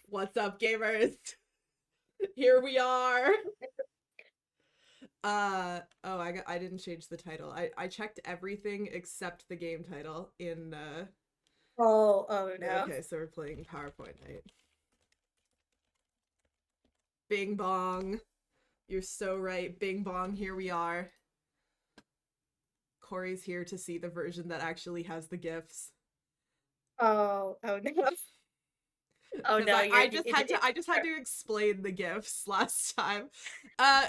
What's up, gamers? Here we are. Oh, I didn't change the title. I checked everything except the game title in Oh no. okay, so we're playing PowerPoint night. Bing bong. You're so right. Bing bong, here we are. Corey's here to see the version that actually has the GIFs. Oh no. Oh Because no, I just had to explain the gifts last time.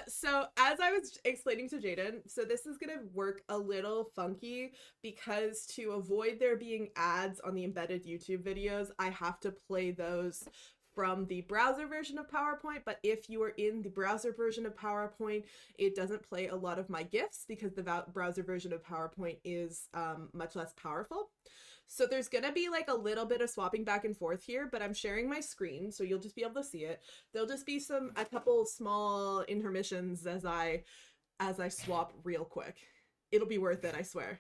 So as I was explaining to Jaden, so this is gonna work a little funky because to avoid there being ads on the embedded YouTube videos, I have to play those from the browser version of PowerPoint. But if you are in the browser version of PowerPoint, it doesn't play a lot of my GIFs because the browser version of PowerPoint is much less powerful. So there's gonna be like a little bit of swapping back and forth here, but I'm sharing my screen, so you'll just be able to see it. There'll just be a couple small intermissions as I swap real quick. It'll be worth it, I swear.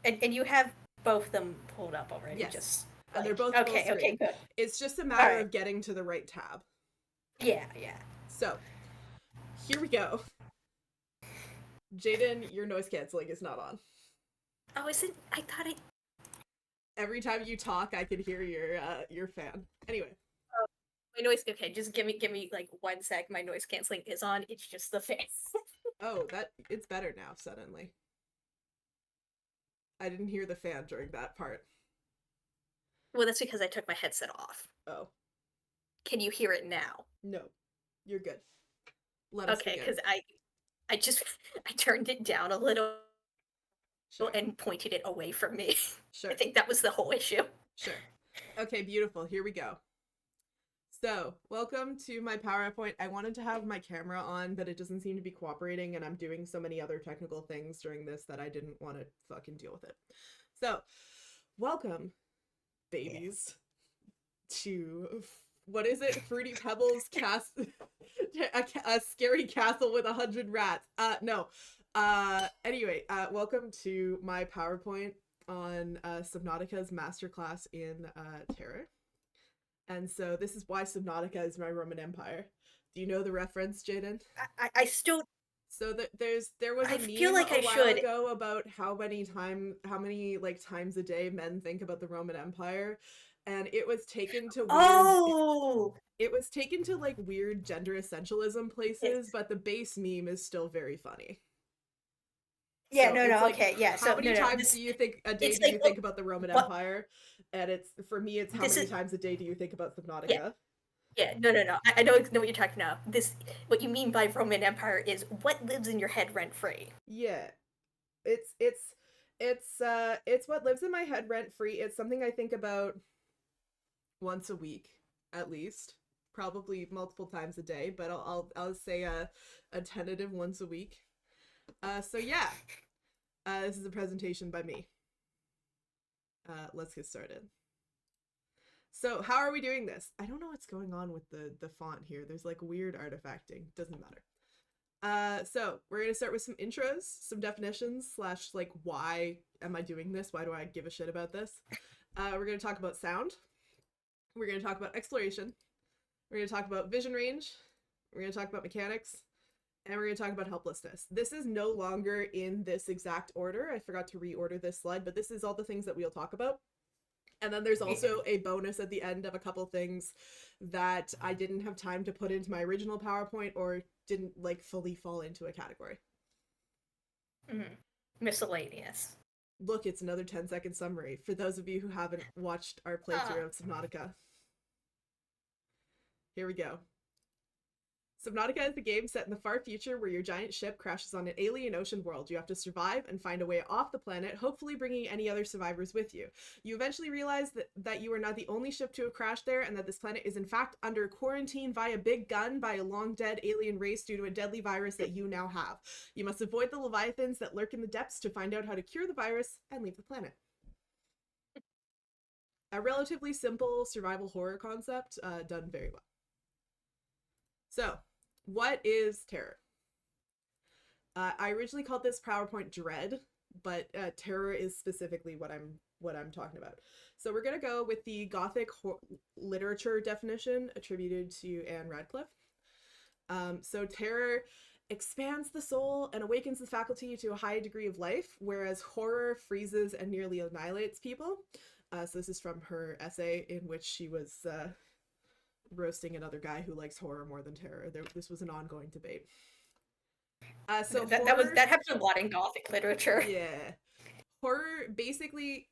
and you have both of them pulled up already, Yes. just And they're like both full okay, screen. good. It's just a All matter right. of getting to the right tab. Yeah. So, here we go. Jaden, your noise canceling is not on. Oh, is it? I thought it. Every time you talk, I can hear your fan. Anyway. Oh, my noise. Okay, just give me like 1 sec. My noise canceling is on. It's just the fan. Oh, it's better now suddenly. I didn't hear the fan during that part. Well, that's because I took my headset off. Oh. Can you hear it now? No. You're good. Let us Okay, begin. because I just I turned it down a little Sure. and pointed it away from me. Sure. I think that was the whole issue. Sure. Okay, beautiful. Here we go. So, welcome to my PowerPoint. I wanted to have my camera on, but it doesn't seem to be cooperating, and I'm doing so many other technical things during this that I didn't want to fucking deal with it. So, welcome, babies, to what is it? Fruity Pebbles cast a scary castle with 100 rats. No. Anyway, welcome to my PowerPoint on Subnautica's masterclass in terror. And so this is why Subnautica is my Roman Empire. Do you know the reference, Jaden? I still. So there was a I feel meme like a I while should. ago about how many like times a day men think about the Roman Empire, and it was taken to weird Oh, it was taken to like weird gender essentialism places, it's but the base meme is still very funny. yeah. So No, it's no. like, Okay, yeah. how So many no. times This do you think a day it's do like you think about the Roman what? Empire? And it's for me, it's how This many is times a day do you think about yeah. Subnautica? Yeah, no. I know what you're talking about. This, what you mean by Roman Empire is what lives in your head rent free. Yeah, it's it's it's what lives in my head rent free. It's something I think about once a week at least, probably multiple times a day, but I'll say a tentative once a week. So yeah, this is a presentation by me. Let's get started. So how are we doing this? I don't know what's going on with the font here. There's like weird artifacting. Doesn't matter. So we're gonna start with some intros, some definitions slash like why am I doing this? Why do I give a shit about this? We're gonna talk about sound. We're gonna talk about exploration. We're gonna talk about vision range. We're gonna talk about mechanics, and we're gonna talk about helplessness. This is no longer in this exact order. I forgot to reorder this slide, but this is all the things that we'll talk about. And then there's also a bonus at the end of a couple things that I didn't have time to put into my original PowerPoint or didn't like fully fall into a category. Mm-hmm. Miscellaneous. Look, it's another 10-second summary for those of you who haven't watched our playthrough of Subnautica. Here we go. Subnautica is a game set in the far future where your giant ship crashes on an alien ocean world. You have to survive and find a way off the planet, hopefully bringing any other survivors with you. You eventually realize that you are not the only ship to have crashed there, and that this planet is in fact under quarantine via big gun by a long dead alien race due to a deadly virus that you now have. You must avoid the leviathans that lurk in the depths to find out how to cure the virus and leave the planet. A relatively simple survival horror concept, done very well. So, what is terror? I originally called this PowerPoint Dread, but terror is specifically what I'm what I'm talking about. So we're gonna go with the Gothic literature definition attributed to Anne Radcliffe. So terror expands the soul and awakens the faculty to a high degree of life, whereas horror freezes and nearly annihilates people. So this is from her essay in which she was roasting another guy who likes horror more than terror. This was an ongoing debate. So horror, that happens a lot in Gothic literature. yeah, horror basically.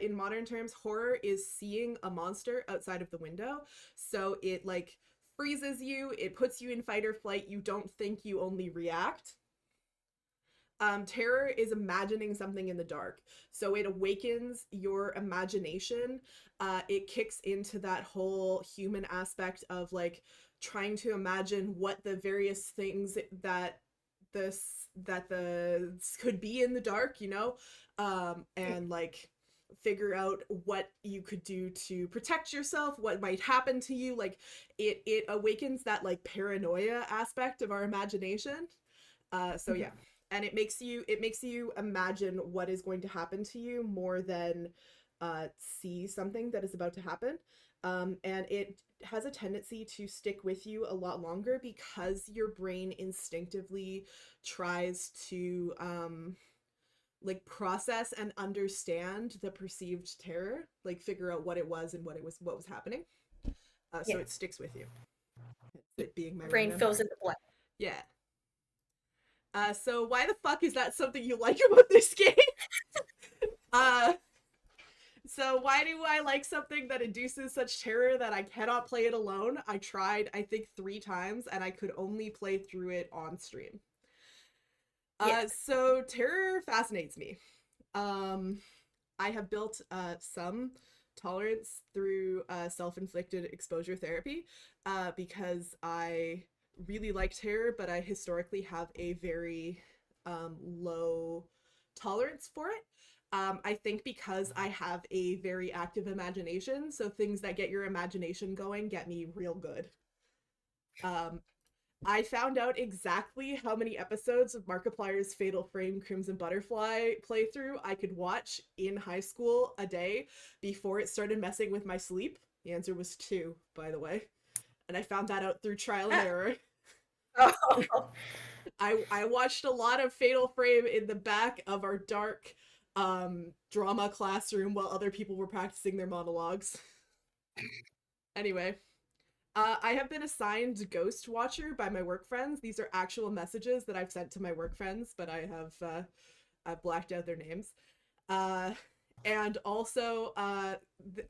In modern terms, horror is seeing a monster outside of the window. So it like freezes you, it puts you in fight or flight, you don't think, you only react. Terror is imagining something in the dark. So it awakens your imagination. It kicks into that whole human aspect of like trying to imagine what the various things that the could be in the dark, you know, and like figure out what you could do to protect yourself, what might happen to you. Like it awakens that like paranoia aspect of our imagination. So yeah, and it makes you imagine what is going to happen to you more than see something that is about to happen. And it has a tendency to stick with you a lot longer because your brain instinctively tries to like process and understand the perceived terror, like figure out what it was and what was happening. So it sticks with you. It being my brain fills in the blank. Yeah. So why the fuck is that something you like about this game? So why do I like something that induces such terror that I cannot play it alone? I tried, I think, 3 times, and I could only play through it on stream. So terror fascinates me. I have built some tolerance through self-inflicted exposure therapy because I really like terror, but I historically have a very low tolerance for it. I think because I have a very active imagination, so things that get your imagination going get me real good. I found out exactly how many episodes of Markiplier's Fatal Frame Crimson Butterfly playthrough I could watch in high school a day before it started messing with my sleep. The answer was 2, by the way. And I found that out through trial and error. Oh. I watched a lot of Fatal Frame in the back of our dark drama classroom while other people were practicing their monologues. Anyway. I have been assigned Ghost Watcher by my work friends. These are actual messages that I've sent to my work friends, but I have I've blacked out their names. And also, I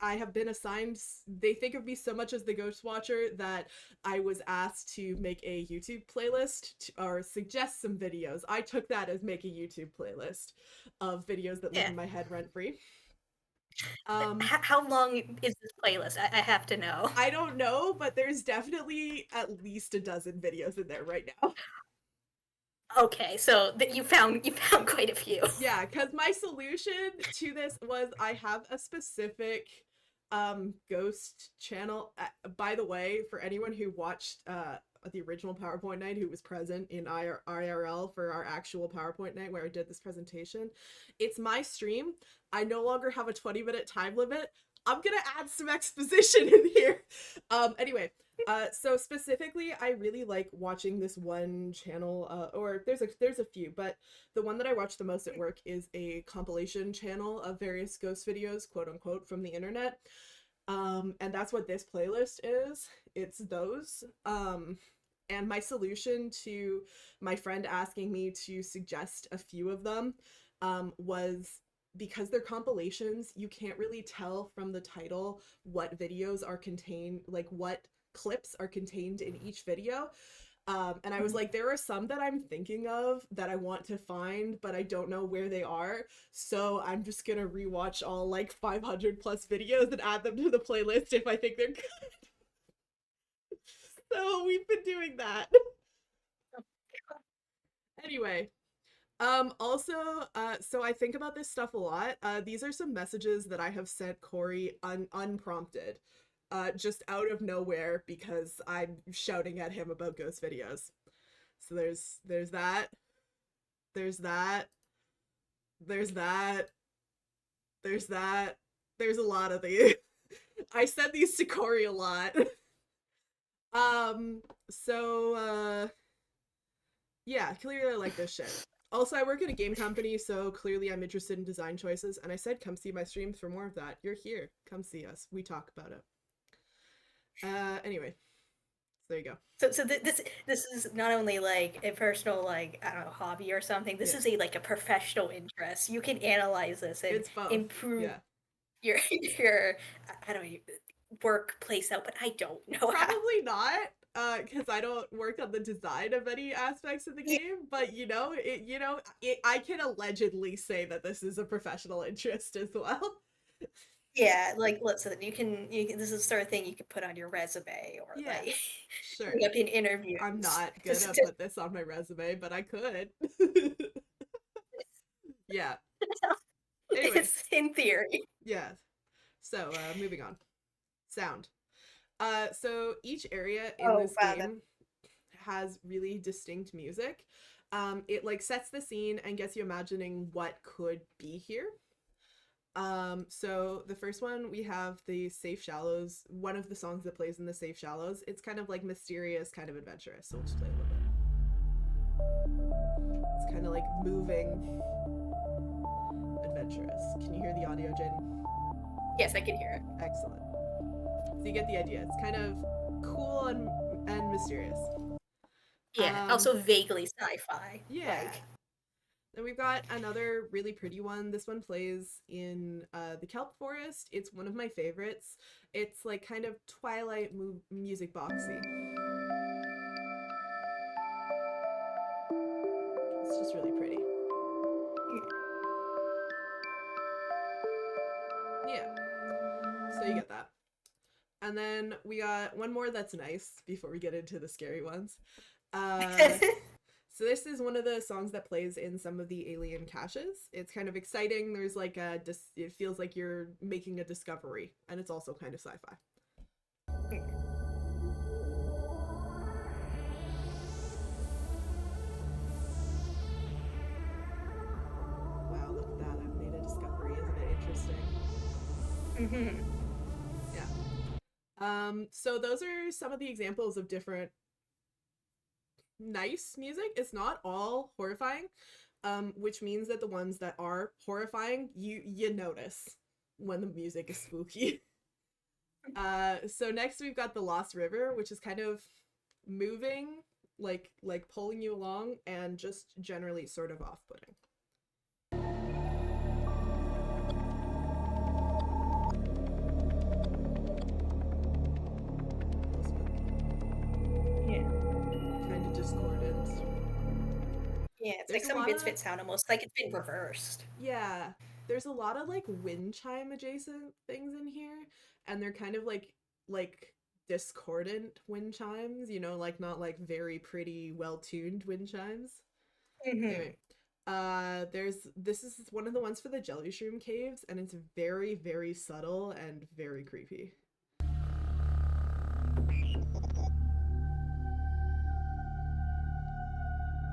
have been assigned, they think of me so much as the Ghost Watcher that I was asked to make a YouTube playlist or suggest some videos. I took that as make a YouTube playlist of videos that live in my head rent-free. How long is this playlist? I have to know. I don't know, but there's definitely at least a dozen videos in there right now. Okay, so you found quite a few. Yeah, because my solution to this was I have a specific ghost channel. By the way, for anyone who watched the original PowerPoint night, who was present in IRL for our actual PowerPoint night where I did this presentation, it's my stream. I no longer have a 20-minute time limit. I'm gonna add some exposition in here. Anyway, so specifically, I really like watching this one channel, or there's a few, but the one that I watch the most at work is a compilation channel of various ghost videos, quote unquote, from the internet. And that's what this playlist is. It's those. And my solution to my friend asking me to suggest a few of them was because they're compilations, you can't really tell from the title what videos are contained, like what clips are contained in each video. And I was like, there are some that I'm thinking of that I want to find, but I don't know where they are. So I'm just gonna rewatch all like 500 plus videos and add them to the playlist if I think they're good. So we've been doing that. Anyway, also, so I think about this stuff a lot. These are some messages that I have sent Corey unprompted, just out of nowhere because I'm shouting at him about ghost videos. So there's that, there's that, there's that, There's that. There's a lot of these. I said these to Corey a lot. Um, so yeah, clearly I like this shit. Also, I work at a game company, so clearly I'm interested in design choices, and I said come see my streams for more of that. You're here. Come see us. We talk about it. Anyway, so there you go. This is not only like a personal like I don't know hobby or something. This Yeah. is a like a professional interest. You can analyze this and It's both. improve Yeah. your I don't know workplace out, but I don't know how. Probably not, because I don't work on the design of any aspects of the Yeah, game, but I can allegedly say that this is a professional interest as well. yeah, like listen, you can this is the sort of thing you can put on your resume or Yeah, like sure. bring up in I'm interviews. not Just, gonna just put this on my resume, but I could. Yeah. Anyway, it's in theory. yeah. So, moving on. Sound. So each area in Oh this wow, that game has really distinct music. It like sets the scene and gets you imagining what could be here. So the first one we have the Safe Shallows, one of the songs that plays in the Safe Shallows. It's kind of like mysterious, kind of adventurous. So we'll just play a little bit. It's kind of like moving, adventurous. Can you hear the audio, Jen? yes, I can hear it. Excellent. So you get the idea. It's kind of cool and mysterious. Yeah, also vaguely sci-fi. Yeah. Like Then we've got another really pretty one. This one plays in the Kelp Forest. It's one of my favorites. It's like kind of Twilight music boxy. It's just really pretty. Yeah. So you get that. And then we got one more that's nice before we get into the scary ones. So this is one of the songs that plays in some of the alien caches. It's kind of exciting. There's like it feels like you're making a discovery, and it's also kind of sci-fi. Wow, look at that. I've made a discovery. Isn't it interesting? mm-hmm. Yeah. So those are some of the examples of different nice music. It's not all horrifying, which means that the ones that are horrifying, you notice when the music is spooky. So next we've got the Lost River, which is kind of moving, like pulling you along, and just generally sort of off-putting. Yeah. Kind of discordant. Yeah, it's There's like a some lot bits of fit sound almost like it's been reversed. yeah. There's a lot of like wind chime adjacent things in here, and they're kind of like discordant wind chimes, like not like very pretty, well-tuned wind chimes. Mm-hmm. Anyway, this is one of the ones for the jelly shroom caves, and it's very, very subtle and very creepy.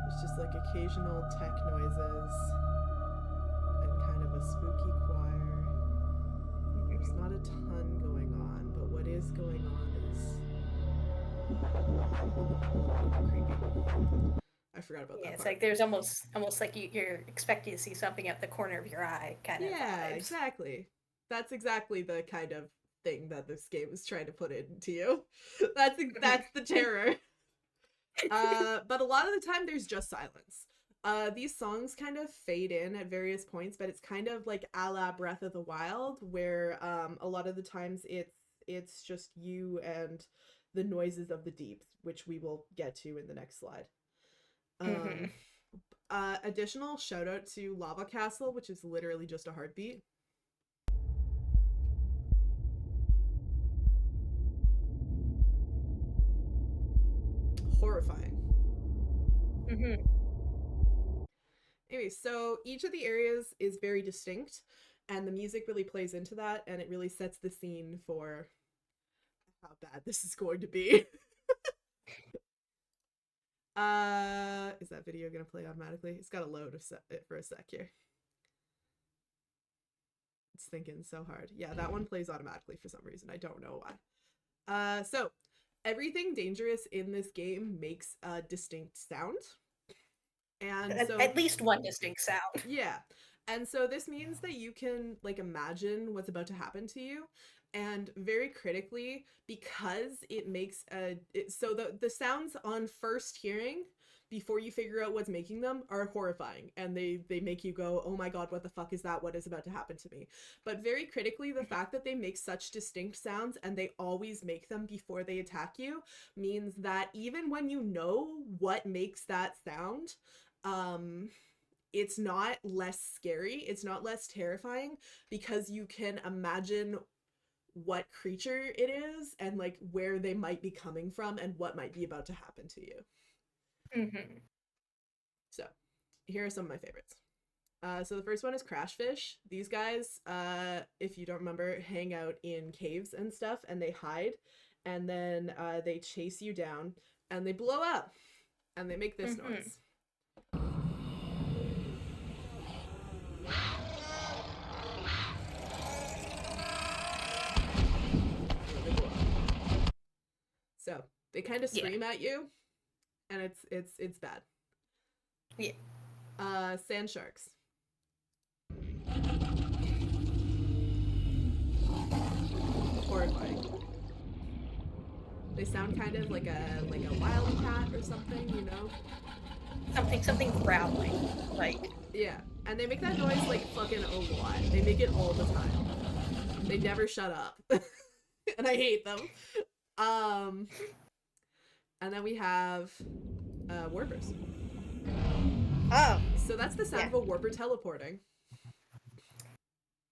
It's just like occasional tech noises and kind of a spooky choir. There's not a ton going on, but what is going on is creepy. I forgot about Yeah, that it's part. like there's almost like you're expecting to see something at the corner of your eye kind of Yeah, vibes. exactly. That's exactly the kind of thing that this game is trying to put into you. That's the terror. But a lot of the time there's just silence. These songs kind of fade in at various points, but it's kind of like a la Breath of the Wild, where a lot of the times it's just you and the noises of the deep, which we will get to in the next slide. Mm-hmm. Additional shout out to Lava Castle, which is literally just a heartbeat. Horrifying. Mm-hmm. Anyway, so each of the areas is very distinct, and the music really plays into that, and it really sets the scene for how bad this is going to be. Is that video gonna play automatically? It's got to load it for a sec here. It's thinking so hard. Yeah, that one plays automatically for some reason. I don't know why. So everything dangerous in this game makes a distinct sound. And so At least one distinct sound. yeah. And so this means that you can like imagine what's about to happen to you. And very critically, because it makes so the sounds on first hearing before you figure out what's making them are horrifying, and they make you go, oh my god, what the fuck is that, what is about to happen to me. But very critically, the fact that they make such distinct sounds and they always make them before they attack you means that even when you know what makes that sound, it's not less scary, it's not less terrifying, because you can imagine what creature it is and like where they might be coming from and what might be about to happen to you. So here are some of my favorites. So the first one is Crashfish. These guys, if you don't remember, hang out in caves and stuff, and they hide, and then they chase you down, and they blow up, and they make this noise. So they kind of scream at you, and it's bad. Yeah. Sand sharks. Horrifying. They sound kind of like a wild cat or something, you know? Something growling, like. Yeah, and they make that noise like fucking a lot. They make it all the time. They never shut up. And I hate them. And then we have warpers. Oh. So that's the sound of a warper teleporting.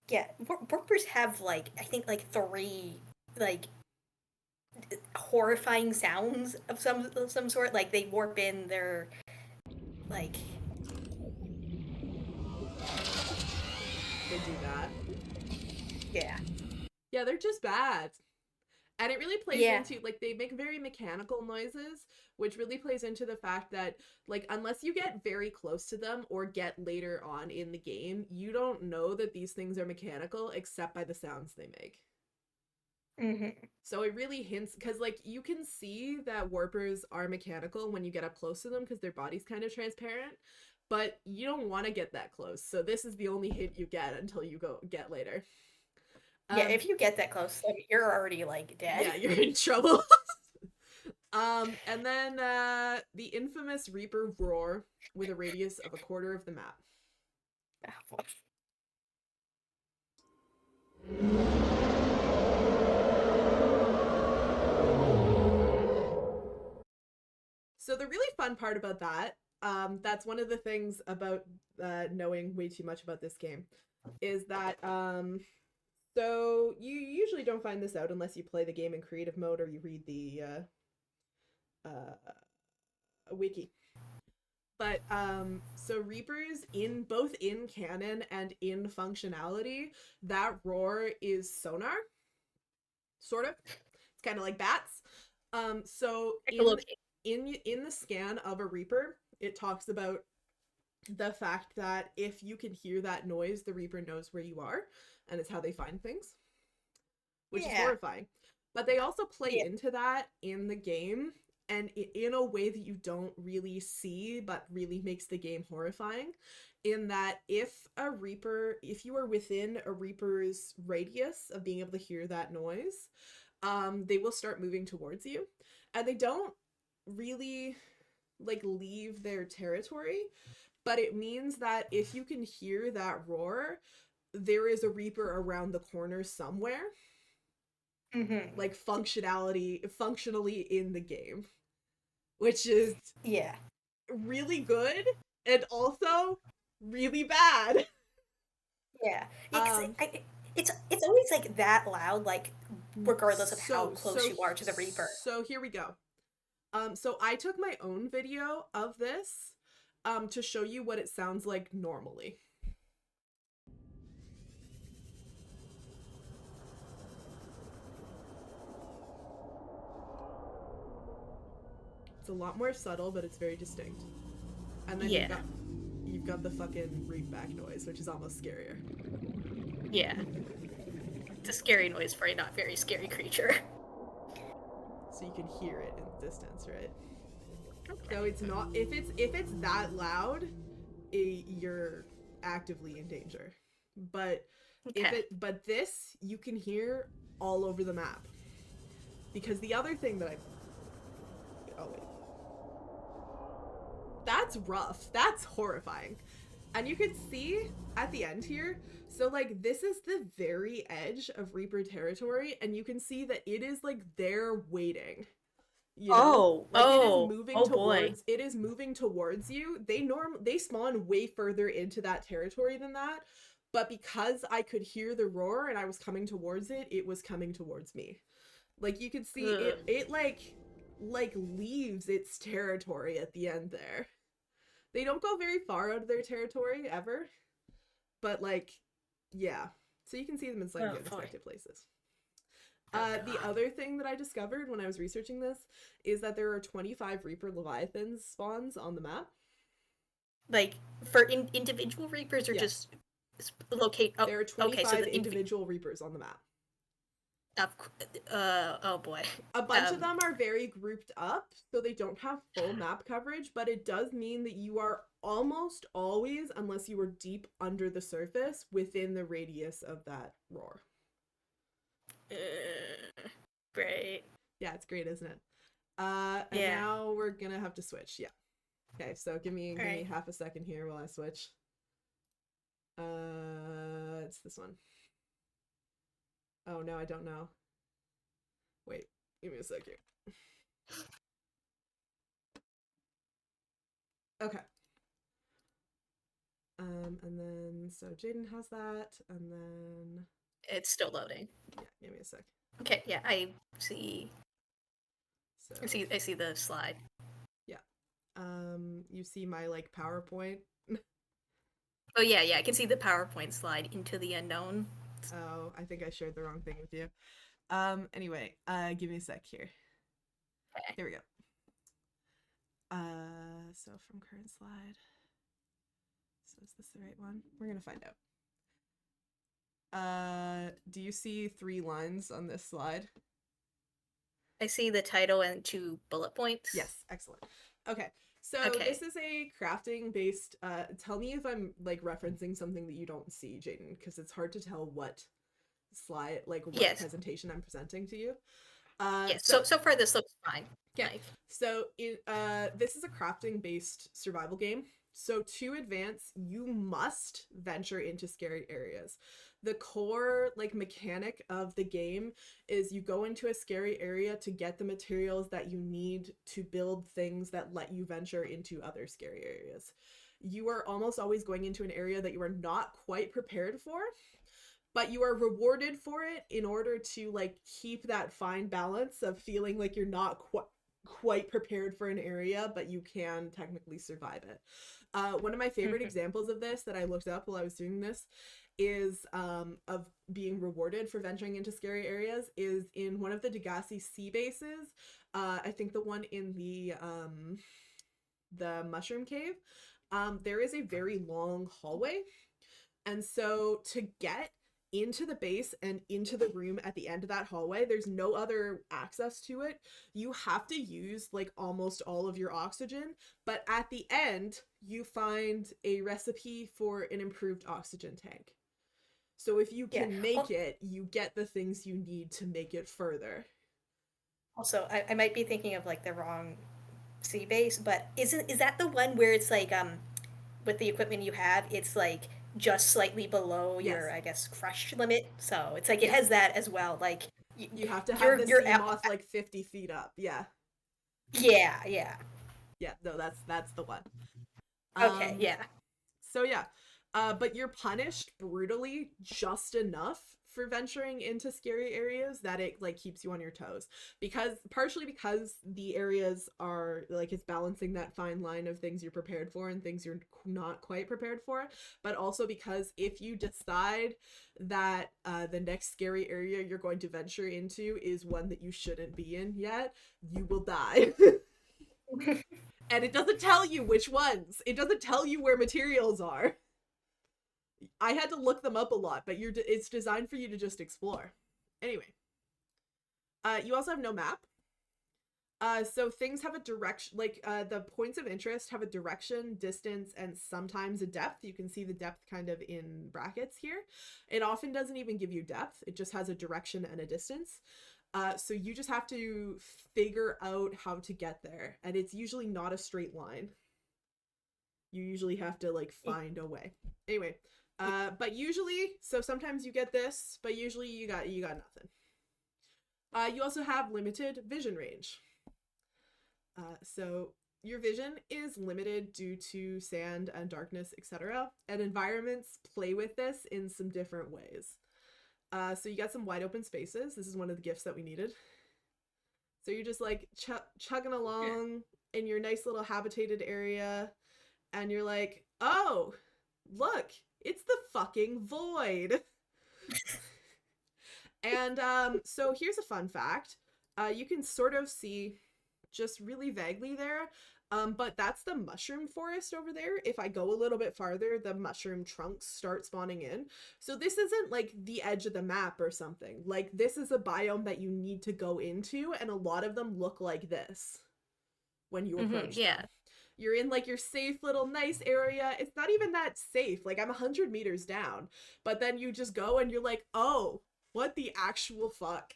Yeah, warpers have like, I think like 3 like horrifying sounds of some sort. Like they warp in their like. They do that. Yeah. Yeah, they're just bad. And it really plays into, like, they make very mechanical noises, which really plays into the fact that, like, unless you get very close to them or get later on in the game, you don't know that these things are mechanical except by the sounds they make. So it really hints, because, like, you can see that warpers are mechanical when you get up close to them because their body's kind of transparent, but you don't want to get that close. So this is the only hint you get until you get later. Yeah, if you get that close, like, you're already like dead. Yeah, you're in trouble. And then the infamous Reaper roar with a radius of 1/4 of the map. So the really fun part about that, that's one of the things about knowing way too much about this game, is that so you usually don't find this out unless you play the game in creative mode or you read the wiki. But so Reapers, in both in canon and in functionality, that roar is sonar. Sort of. It's kind of like bats. So in the scan of a Reaper, it talks about the fact that if you can hear that noise, the Reaper knows where you are, and it's how they find things, which is horrifying. But they also play into that in the game, and in a way that you don't really see, but really makes the game horrifying, in that if you are within a Reaper's radius of being able to hear that noise, they will start moving towards you, and they don't really like leave their territory, but it means that if you can hear that roar, there is a Reaper around the corner somewhere. Like functionally in the game, which is really good and also really bad. It's always like that loud, like regardless of how close you are to the Reaper. So here we go. So I took my own video of this to show you what it sounds like normally. It's a lot more subtle, but it's very distinct. And then you've got the fucking readback noise, which is almost scarier. Yeah. It's a scary noise for a not very scary creature. So you can hear it in the distance, right? So Okay. it's not, if it's that loud, you're actively in danger. But Okay. but this you can hear all over the map. Because the other thing that I oh wait. That's rough. That's horrifying. And you can see at the end here, so like this is the very edge of Reaper territory, and you can see that it is like they're waiting. You know? Like Oh boy. it is moving towards you. They spawn way further into that territory than that. But because I could hear the roar and I was coming towards it, it was coming towards me. Like you can see Ugh. it like leaves its territory at the end there. They don't go very far out of their territory ever, but like, yeah. So you can see them in slightly Oh boy. unexpected places. Oh The god. other thing that I discovered when I was researching this is that there are 25 Reaper Leviathans spawns on the map. Like for individual reapers or Yes. just locate? Oh, There are okay. So 25 the individual Reapers on the map. oh boy. A bunch of them are very grouped up, so they don't have full map coverage, but it does mean that you are almost always, unless you are deep under the surface, within the radius of that roar. Great. Yeah, it's great, isn't it? And Yeah. now we're gonna have to switch. Yeah. Okay, so give me All right. half a second here while I switch. It's this one. Oh no, I don't know. Wait, give me a sec here. Okay. And then so Jaden has that, and then It's still loading. yeah, give me a sec. Okay. Yeah. I see. So I see the slide. yeah. You see my like PowerPoint. Oh yeah, yeah. I can see the PowerPoint slide into the unknown. Oh, I think I shared the wrong thing with you. Anyway, give me a sec here. Okay. Here we go. So from current slide. So is this the right one? We're gonna find out. Do you see 3 lines on this slide? I see the title and 2 bullet points. Yes, excellent. Okay, so Okay. this is a crafting based. Tell me if I'm like referencing something that you don't see, Jaden, because it's hard to tell what slide, like what Yes. presentation I'm presenting to you. Yes. So far this looks fine. Yeah. Like, So this is a crafting based survival game. So to advance, you must venture into scary areas. The core like mechanic of the game is you go into a scary area to get the materials that you need to build things that let you venture into other scary areas. You are almost always going into an area that you are not quite prepared for, but you are rewarded for it in order to like keep that fine balance of feeling like you're not quite prepared for an area, but you can technically survive it. One of my favorite examples of this that I looked up while I was doing this is of being rewarded for venturing into scary areas is in one of the Degassi sea bases. I think the one in the mushroom cave. There is a very long hallway, and so to get into the base and into the room at the end of that hallway, there's no other access to it. You have to use like almost all of your oxygen, but at the end you find a recipe for an improved oxygen tank. So if you can make it, you get the things you need to make it further. Also, I might be thinking of like the wrong sea base, but is that the one where it's like with the equipment you have, it's like just slightly below Yes. your, I guess, crush limit. So it's like it has that as well. Like you have to have the Seamoth like 50 feet up. Yeah. Yeah, yeah. Yeah, no, that's the one. Okay, yeah. So yeah. But you're punished brutally just enough for venturing into scary areas that it like keeps you on your toes, because partially because the areas are like it's balancing that fine line of things you're prepared for and things you're not quite prepared for, but also because if you decide that the next scary area you're going to venture into is one that you shouldn't be in yet, you will die. And it doesn't tell you which ones. It doesn't tell you where materials are. I had to look them up a lot, but it's designed for you to just explore. Anyway, you also have no map. So things have a direction, like the points of interest have a direction, distance, and sometimes a depth. You can see the depth kind of in brackets here. It often doesn't even give you depth. It just has a direction and a distance. So you just have to figure out how to get there, and it's usually not a straight line. You usually have to like find a way. Anyway, but usually, so sometimes you get this, but usually you got nothing. You also have limited vision range. So your vision is limited due to sand and darkness, etc. And environments play with this in some different ways. So you got some wide open spaces. This is one of the gifts that we needed. So you're just like chugging along in your nice little habitated area, and you're like, oh, look, it's the fucking void. And so here's a fun fact. You can sort of see just really vaguely there. But that's the mushroom forest over there. If I go a little bit farther, the mushroom trunks start spawning in. So this isn't like the edge of the map or something. Like this is a biome that you need to go into, and a lot of them look like this when you approach them. You're in like your safe little nice area. It's not even that safe. Like I'm 100 meters down, but then you just go and you're like, oh, what the actual fuck?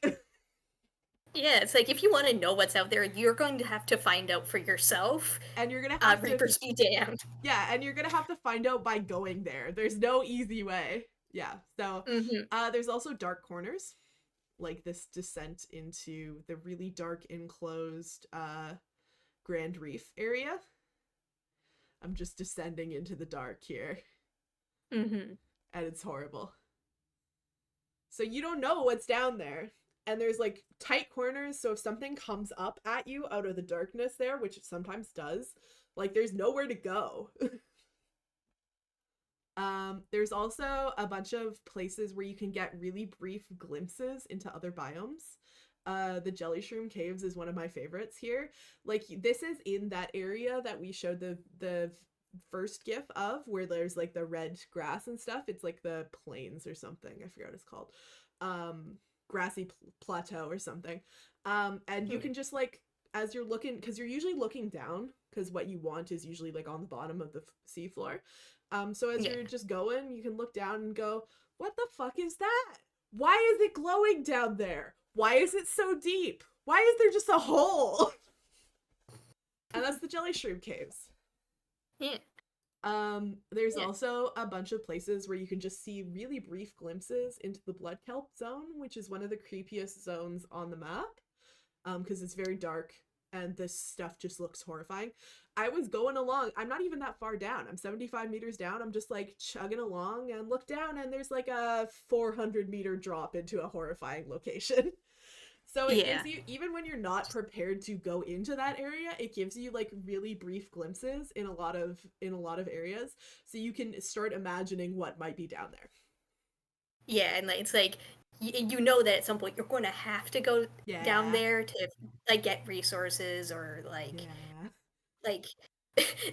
Yeah, it's like if you want to know what's out there, you're going to have to find out for yourself. And you're gonna have to, Reapers be damned. yeah, and you're gonna have to find out by going there. There's no easy way. Yeah. So there's also dark corners, like this descent into the really dark enclosed Grand Reef area. I'm just descending into the dark here. And it's horrible. So you don't know what's down there. And there's like tight corners, so if something comes up at you out of the darkness there, which it sometimes does, like there's nowhere to go. There's also a bunch of places where you can get really brief glimpses into other biomes. The jelly shroom caves is one of my favorites here. Like this is in that area that we showed the first gif of, where there's like the red grass and stuff. It's like the plains or something. I forget what it's called. Grassy plateau or something. And you can just like, as you're looking, because you're usually looking down, because what you want is usually like on the bottom of the seafloor. So as you're just going, you can look down and go, what the fuck is that? Why is it glowing down there? Why is it so deep? Why is there just a hole? And that's the jelly shroom caves. There's also a bunch of places where you can just see really brief glimpses into the blood kelp zone, which is one of the creepiest zones on the map, because it's very dark and this stuff just looks horrifying. I was going along, I'm not even that far down, I'm 75 meters down, I'm just like chugging along and look down and there's like a 400-meter drop into a horrifying location. So it gives you, even when you're not prepared to go into that area, it gives you like really brief glimpses in a lot of areas, so you can start imagining what might be down there. Yeah, and like, it's like you know that at some point you're going to have to go down there to like get resources or like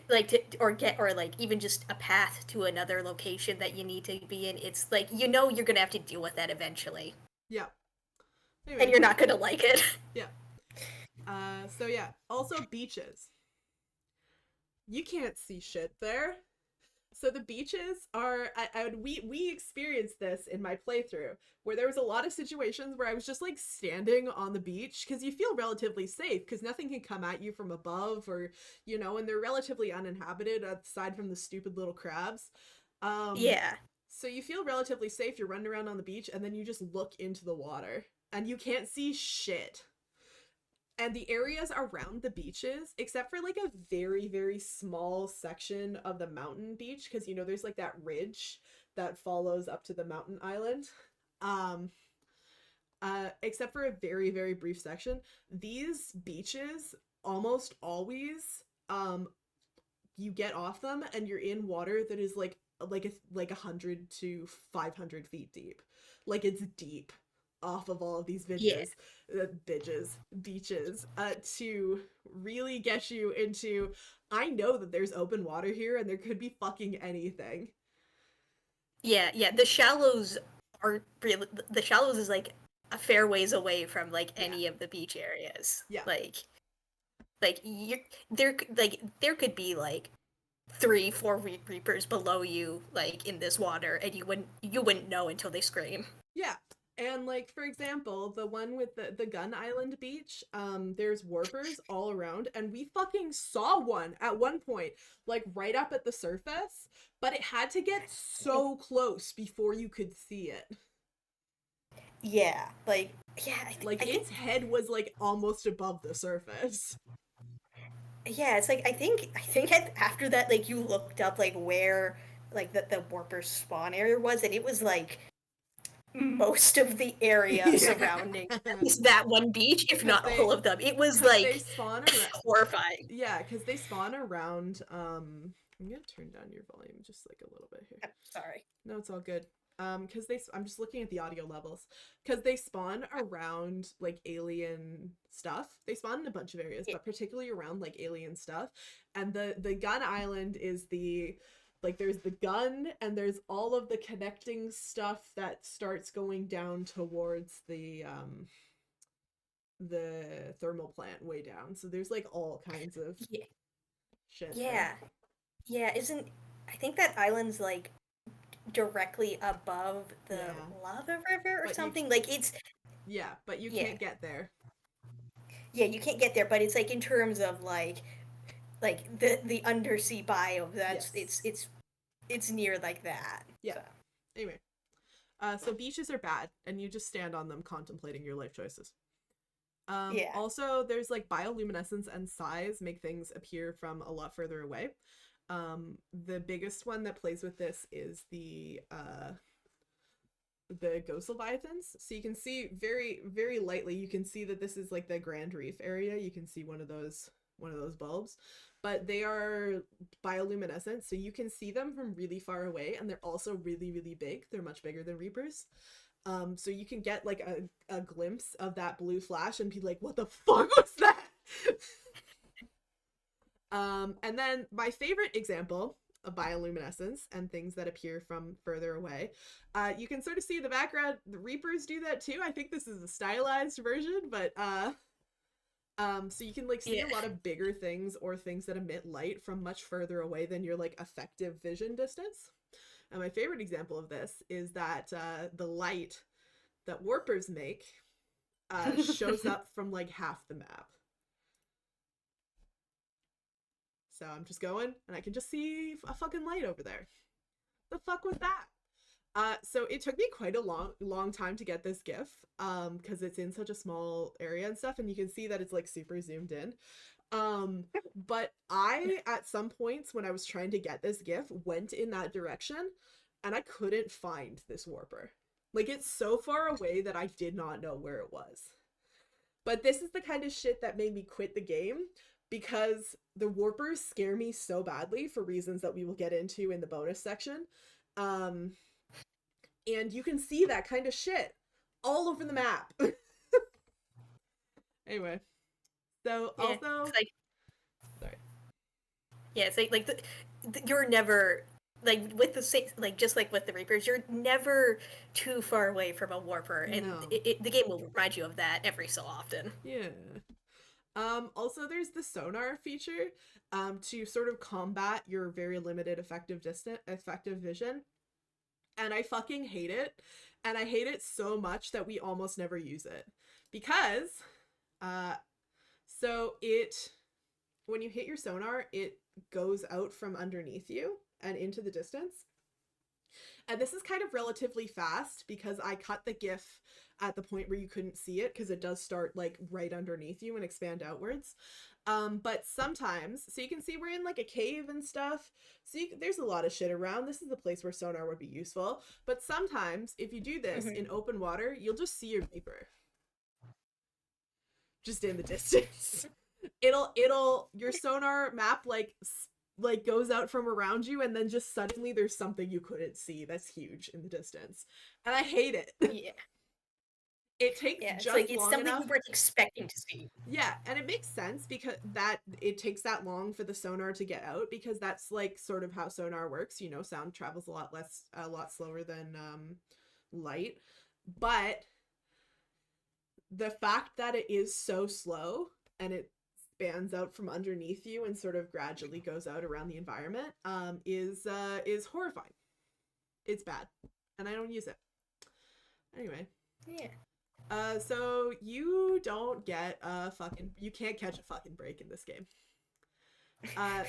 like to or like even just a path to another location that you need to be in. It's like you know you're gonna have to deal with that eventually. Yeah. Anyway. And you're not gonna like it. Yeah. So yeah, also beaches. You can't see shit there. So the beaches are, we experienced this in my playthrough, where there was a lot of situations where I was just like standing on the beach, because you feel relatively safe because nothing can come at you from above, or and they're relatively uninhabited aside from the stupid little crabs. So you feel relatively safe. You're running around on the beach and then you just look into the water and you can't see shit. And the areas around the beaches, except for like a very, very small section of the mountain beach, because there's like that ridge that follows up to the mountain island. Except for a very, very brief section, these beaches almost always you get off them and you're in water that is like 100 to 500 feet deep. Like it's deep off of all of these beaches to really get you into, I know that there's open water here and there could be fucking anything. Yeah, yeah. The shallows aren't really. The shallows is like a fair ways away from like Yeah. any of the beach areas. Yeah. Like you there could be like three, four reapers below you, like in this water, and you wouldn't know until they scream. Yeah. And like for example, the one with the Gun Island beach, there's warpers all around, and we fucking saw one at one point, like right up at the surface, but it had to get so close before you could see it. Yeah, like yeah, Like I think its head was like almost above the surface. yeah, it's like I think after that, like you looked up like where like the warper spawn area was, and it was like most of the area Yeah. surrounding at least that one beach, if Cuz not all they of them. It was cuz they like spawn around. horrifying. Yeah, cuz they spawn around I'm going to turn down your volume just like a little bit here. I'm sorry. No, it's all good. Because I'm just looking at the audio levels. Because they spawn around like alien stuff. They spawn in a bunch of areas, Yeah. but particularly around like alien stuff. And the gun island is the like there's the gun and there's all of the connecting stuff that starts going down towards the thermal plant way down. So there's like all kinds of Yeah. shit there. Yeah. Yeah, isn't I think that island's like directly above the Yeah. lava river or But you something. Like it's yeah, but you yeah. can't get there. Yeah, you can't get there, but it's like in terms of like the undersea biome, that's Yes. it's near like that. Yeah. So Anyway, so beaches are bad, and you just stand on them contemplating your life choices. yeah. Also, there's like bioluminescence and size make things appear from a lot further away. The biggest one that plays with this is the ghost leviathans. So you can see very very lightly. You can see that this is like the Grand Reef area. You can see one of those bulbs, but they are bioluminescent, so you can see them from really far away, and they're also really really big. They're much bigger than reapers. So you can get like a glimpse of that blue flash and be like, what the fuck was that? And then my favorite example of bioluminescence and things that appear from further away. You can sort of see the background. The Reapers do that too. I think this is a stylized version, but so you can like see Yeah. a lot of bigger things or things that emit light from much further away than your like effective vision distance. And my favorite example of this is that the light that warpers make shows up from like half the map. So I'm just going and I can just see a fucking light over there. The fuck was that? So it took me quite a long time to get this GIF, because it's in such a small area and stuff, and you can see that it's like super zoomed in. But I at some points when I was trying to get this GIF went in that direction, and I couldn't find this warper. Like it's so far away that I did not know where it was. But this is the kind of shit that made me quit the game because the warpers scare me so badly for reasons that we will get into in the bonus section. Um, and you can see that kind of shit all over the map. Anyway, so Yeah. also, It's like sorry. yeah, it's like you're never like with the like just like with the Reapers, you're never too far away from a warper, and No. the game will remind you of that every so often. Yeah. Also there's the sonar feature to sort of combat your very limited effective vision. And I fucking hate it. And I hate it so much that we almost never use it. Because uh so it when you hit your sonar, it goes out from underneath you and into the distance. And this is kind of relatively fast because I cut the GIF at the point where you couldn't see it because it does start like right underneath you and expand outwards. But sometimes, so you can see we're in like a cave and stuff. So there's a lot of shit around. This is the place where sonar would be useful. But sometimes, if you do this Mm-hmm. in open water, you'll just see your Reaper just in the distance. It'll your sonar map like goes out from around you, and then just suddenly there's something you couldn't see that's huge in the distance, and I hate it. Yeah. It takes Yeah, it's like just it's long something you enough. weren't expecting to see. Yeah, and it makes sense because that it takes that long for the sonar to get out, because that's like sort of how sonar works. You know, sound travels a lot slower than light. But the fact that it is so slow and it spans out from underneath you and sort of gradually goes out around the environment is horrifying. It's bad, and I don't use it anyway. Yeah. So you don't get a fucking, you can't catch a fucking break in this game. Uh,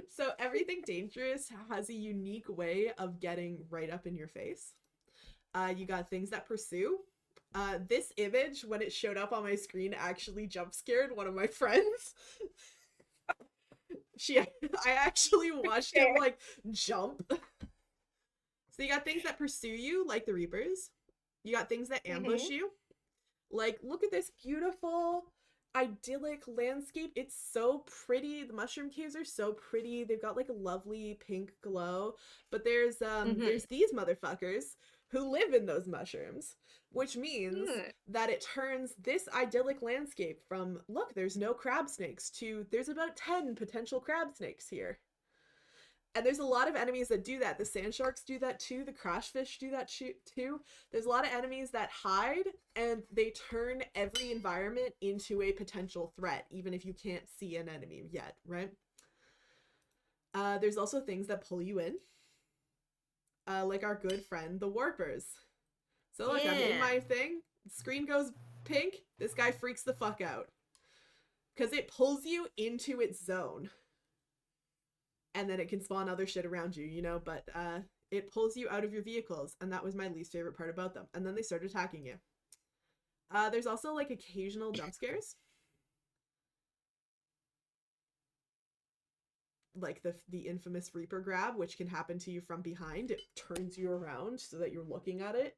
so everything dangerous has a unique way of getting right up in your face. You got things that pursue. This image, when it showed up on my screen, actually jump scared one of my friends. I actually watched him like jump. So you got things that pursue you, like the Reapers. You got things that ambush you. Like, look at this beautiful, idyllic landscape. It's so pretty. The mushroom caves are so pretty. They've got like a lovely pink glow. But there's these motherfuckers who live in those mushrooms, which means that it turns this idyllic landscape from, look, there's no crab snakes, to there's about 10 potential crab snakes here. And there's a lot of enemies that do that. The sand sharks do that too. The crashfish do that too. There's a lot of enemies that hide, and they turn every environment into a potential threat, even if you can't see an enemy yet, right? There's also things that pull you in, like our good friend, the Warpers. So look, I'm in my thing. Screen goes pink. This guy freaks the fuck out. Because it pulls you into its zone. And then it can spawn other shit around you, you know, but it pulls you out of your vehicles, and that was my least favorite part about them. And then they start attacking you. There's also like occasional jump scares. Like the infamous Reaper grab, which can happen to you from behind. It turns you around so that you're looking at it.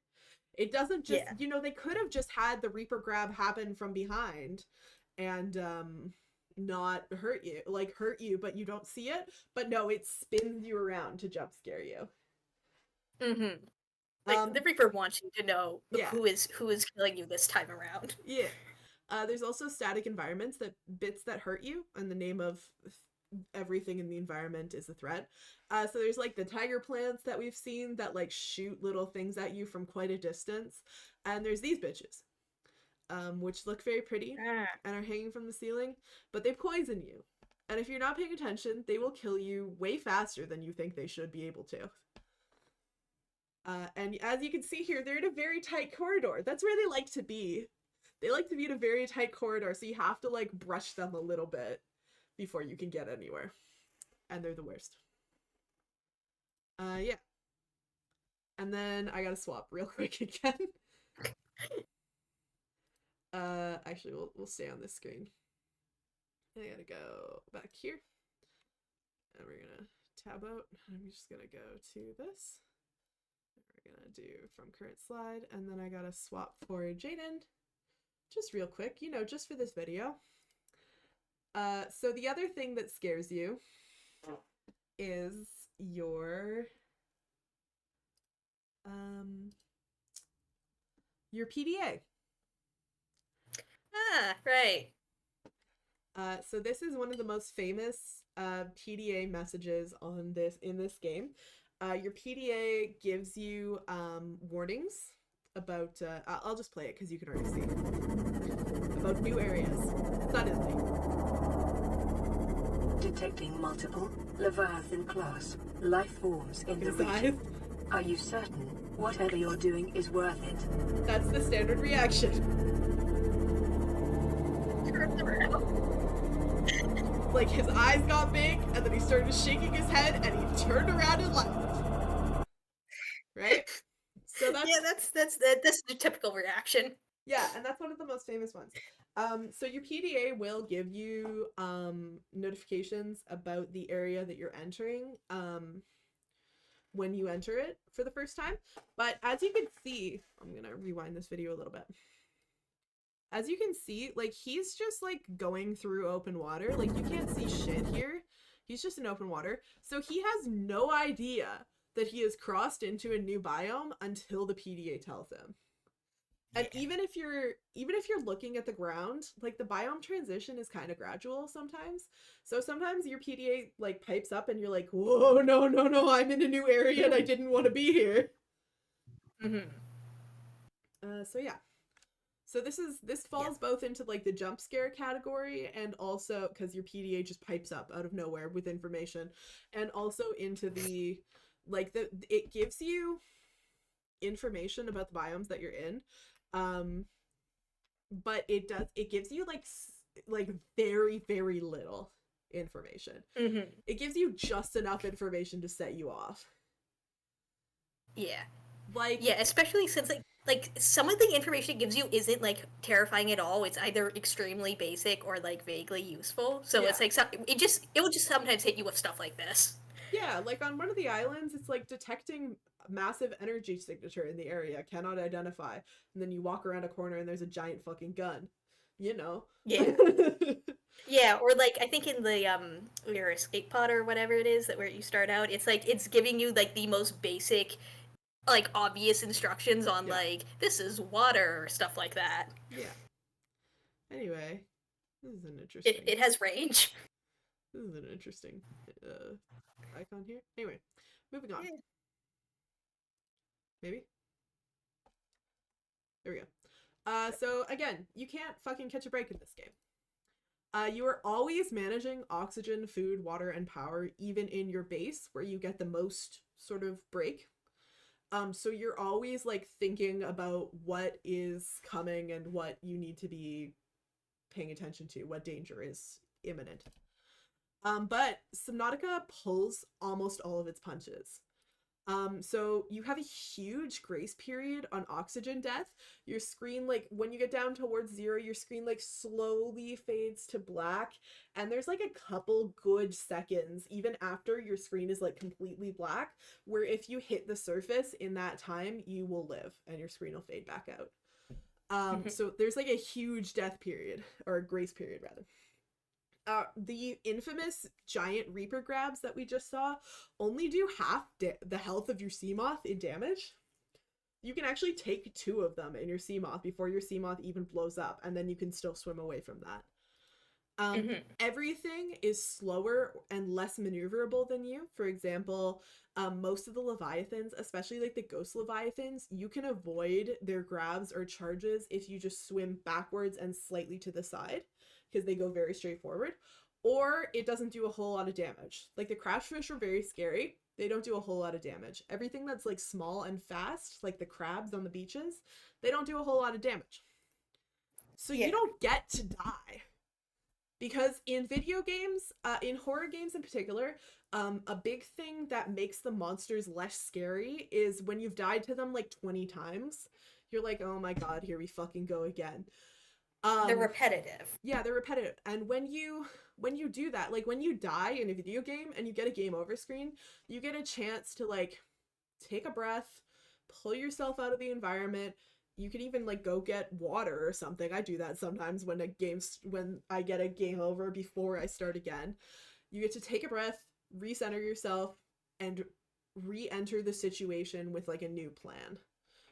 It doesn't just, you know, they could have just had the Reaper grab happen from behind and not hurt you, but you don't see it. But no, it spins you around to jump scare you. Like the Reaper wants you to know yeah. who is killing you this time around. Yeah. There's also static environments, that bits that hurt you, and the name of everything in the environment is a threat. So there's like the tiger plants that we've seen that like shoot little things at you from quite a distance. And there's these bitches, which look very pretty and are hanging from the ceiling, but they poison you. And if you're not paying attention, they will kill you way faster than you think they should be able to. And as you can see here, they're in a very tight corridor. That's where they like to be. They like to be in a very tight corridor, so you have to like brush them a little bit before you can get anywhere. And they're the worst. Yeah. And then I gotta swap real quick again. Actually, we'll stay on this screen. I gotta go back here. And we're gonna tab out. I'm just gonna go to this. We're gonna do from current slide, and then I gotta swap for Jaden. Just real quick, you know, just for this video. So the other thing that scares you is your PDA. Right. So this is one of the most famous PDA messages in this game. Your PDA gives you warnings about I'll just play it because you can already see about new areas suddenly. Detecting multiple Leviathan class life forms in the region. Are you certain whatever you're doing is worth it? That's the standard reaction. Turns around. Like his eyes got big, and then he started shaking his head, and he turned around and left. Right? So that's the typical reaction. Yeah, and that's one of the most famous ones. So your PDA will give you notifications about the area that you're entering when you enter it for the first time. But as you can see, I'm gonna rewind this video a little bit. As you can see, like, he's just like going through open water. Like, you can't see shit here. He's just in open water. So he has no idea that he has crossed into a new biome until the PDA tells him. And Yeah. even if you're looking at the ground, like the biome transition is kind of gradual sometimes. So sometimes your PDA like pipes up and you're like, "Whoa, no, no, no, I'm in a new area and I didn't want to be here." Mm-hmm. So yeah. So this Yeah. falls both into like the jump scare category and also because your PDA just pipes up out of nowhere with information, and also into the like the it gives you information about the biomes that you're in, um, but it gives you like very very little information. Mm-hmm. It gives you just enough information to set you off. Yeah. Like Yeah, especially since like some of the information it gives you isn't like terrifying at all. It's either extremely basic or like vaguely useful. So yeah, it's like it will just sometimes hit you with stuff like this. yeah, like on one of the islands, it's like detecting massive energy signature in the area, cannot identify. And then you walk around a corner and there's a giant fucking gun. You know? Yeah. Yeah, or like I think in the your escape pod or whatever it is that where you start out, it's like it's giving you like the most basic like obvious instructions on Yeah. like this is water or stuff like that. Yeah. Anyway, this is an It interesting it has range. this is an interesting icon here. Anyway, moving on. Yeah. Maybe? There we go. So again, you can't fucking catch a break in this game. You are always managing oxygen, food, water, and power, even in your base, where you get the most sort of break. So you're always like thinking about what is coming and what you need to be paying attention to, what danger is imminent. But Subnautica pulls almost all of its punches. So you have a huge grace period on oxygen death. Your screen, like when you get down towards zero, your screen like slowly fades to black, and there's like a couple good seconds even after your screen is like completely black, where if you hit the surface in that time, you will live and your screen will fade back out. So there's like a huge death period, or a grace period rather. The infamous giant Reaper grabs that we just saw only do half the health of your Seamoth in damage. You can actually take 2 of them in your Seamoth before your Seamoth even blows up, and then you can still swim away from that. Everything is slower and less maneuverable than you. For example, most of the Leviathans, especially like the Ghost Leviathans, you can avoid their grabs or charges if you just swim backwards and slightly to the side, because they go very straightforward, or it doesn't do a whole lot of damage. Like the crabfish are very scary. They don't do a whole lot of damage. Everything that's like small and fast, like the crabs on the beaches, they don't do a whole lot of damage. So Yeah. you don't get to die. Because in video games, in horror games in particular, a big thing that makes the monsters less scary is when you've died to them like 20 times, you're like, oh my god, here we fucking go again. They're repetitive. Yeah, they're repetitive. And when you do that, like when you die in a video game and you get a game over screen, you get a chance to like take a breath, pull yourself out of the environment. You can even like go get water or something. I do that sometimes when when I get a game over before I start again. You get to take a breath, recenter yourself, and re-enter the situation with like a new plan.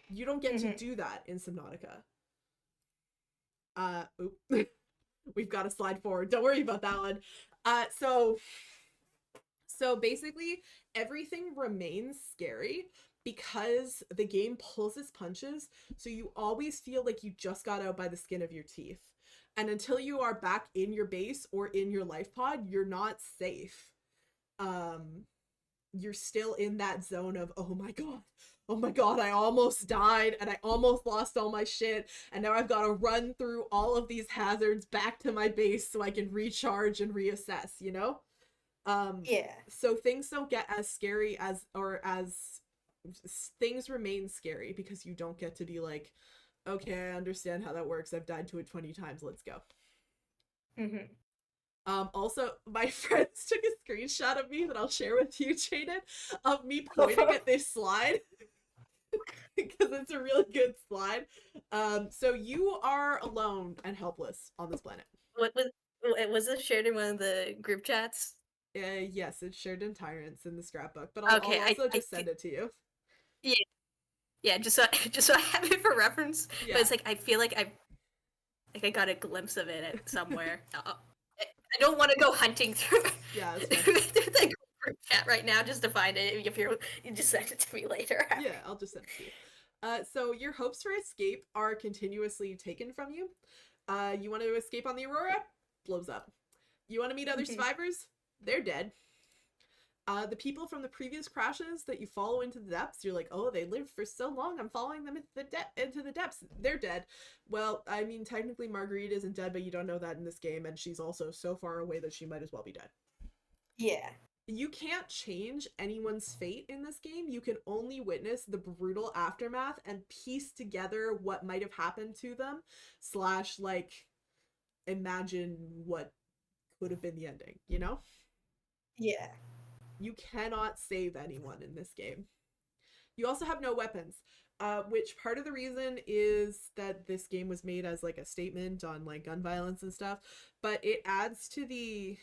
You don't get to do that in Subnautica. Oop. We've got to slide forward. Don't worry about that one. So basically everything remains scary because the game pulls its punches, so you always feel like you just got out by the skin of your teeth. And until you are back in your base or in your life pod, you're not safe. You're still in that zone of, oh my god, I almost died and I almost lost all my shit, and now I've got to run through all of these hazards back to my base so I can recharge and reassess, you know? Yeah. So things don't get as scary things remain scary because you don't get to be like, okay, I understand how that works. I've died to it 20 times. Let's go. Also, my friends took a screenshot of me that I'll share with you, Jaden, of me pointing at this slide because it's a really good slide. So you are alone and helpless on this planet. What was this shared in one of the group chats? Yes, it's shared in Tyrants in the scrapbook, but I'll Okay, also just send it to you. Yeah. Yeah, just so just so I have it for reference. Yeah. But it's like I feel like I got a glimpse of it at somewhere. I don't want to go hunting through Yeah, that's fair. through the group chat you right now just to find it. If you just send it to me later. Yeah, I'll just send it to you. So your hopes for escape are continuously taken from you. You want to escape on the Aurora? Blows up. You want to meet other survivors? They're dead. The people from the previous crashes that you follow into the depths, you're like, oh, they lived for so long, I'm following them into the depths. They're dead. Well, I mean, technically Marguerite isn't dead, but you don't know that in this game, and she's also so far away that she might as well be dead. Yeah. You can't change anyone's fate in this game. You can only witness the brutal aftermath and piece together what might have happened to them, / like imagine what could have been the ending, you know? Yeah. You cannot save anyone in this game. You also have no weapons, which part of the reason is that this game was made as like a statement on like gun violence and stuff, but it adds to the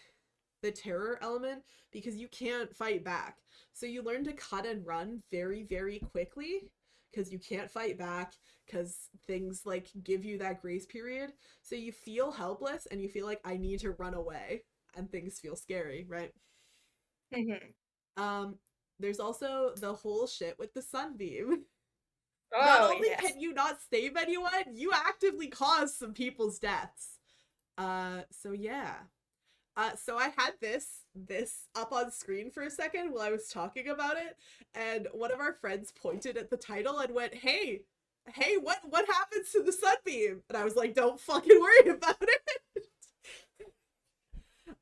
terror element because you can't fight back. So you learn to cut and run very, very quickly because you can't fight back because things like give you that grace period. So you feel helpless and you feel like I need to run away and things feel scary, right? There's also the whole shit with the sunbeam. Not only can you not save anyone, you actively cause some people's deaths. So yeah. So I had this up on screen for a second while I was talking about it, and one of our friends pointed at the title and went, hey, what happens to the sunbeam? And I was like, don't fucking worry about it.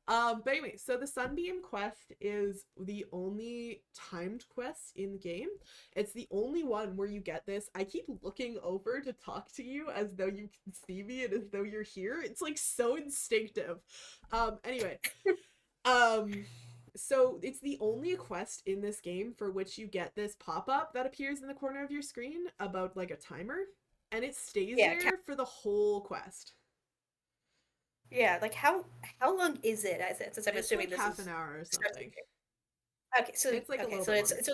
But anyway, so the Sunbeam quest is the only timed quest in the game. It's the only one where you get this. I keep looking over to talk to you as though you can see me and as though you're here. It's like so instinctive. Anyway, so it's the only quest in this game for which you get this pop-up that appears in the corner of your screen about like a timer, and it stays there for the whole quest. Yeah, like how long is it? Since I'm assuming like this half is an hour or something. Okay, so it's like a little so bit it's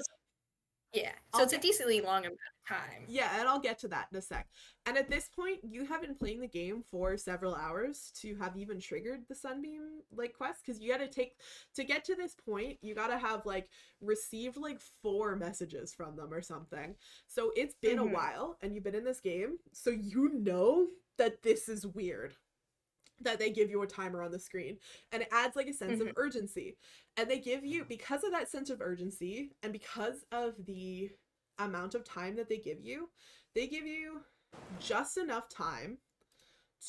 yeah, so it's a decently long amount of time. Yeah, and I'll get to that in a sec. And at this point, you have been playing the game for several hours to have even triggered the Sunbeam like quest, because you gotta to get to this point, you gotta have like received like 4 messages from them or something. So it's been a while, and you've been in this game, so you know that this is weird. That they give you a timer on the screen, and it adds like a sense of urgency, and they give you, because of that sense of urgency and because of the amount of time that they give you just enough time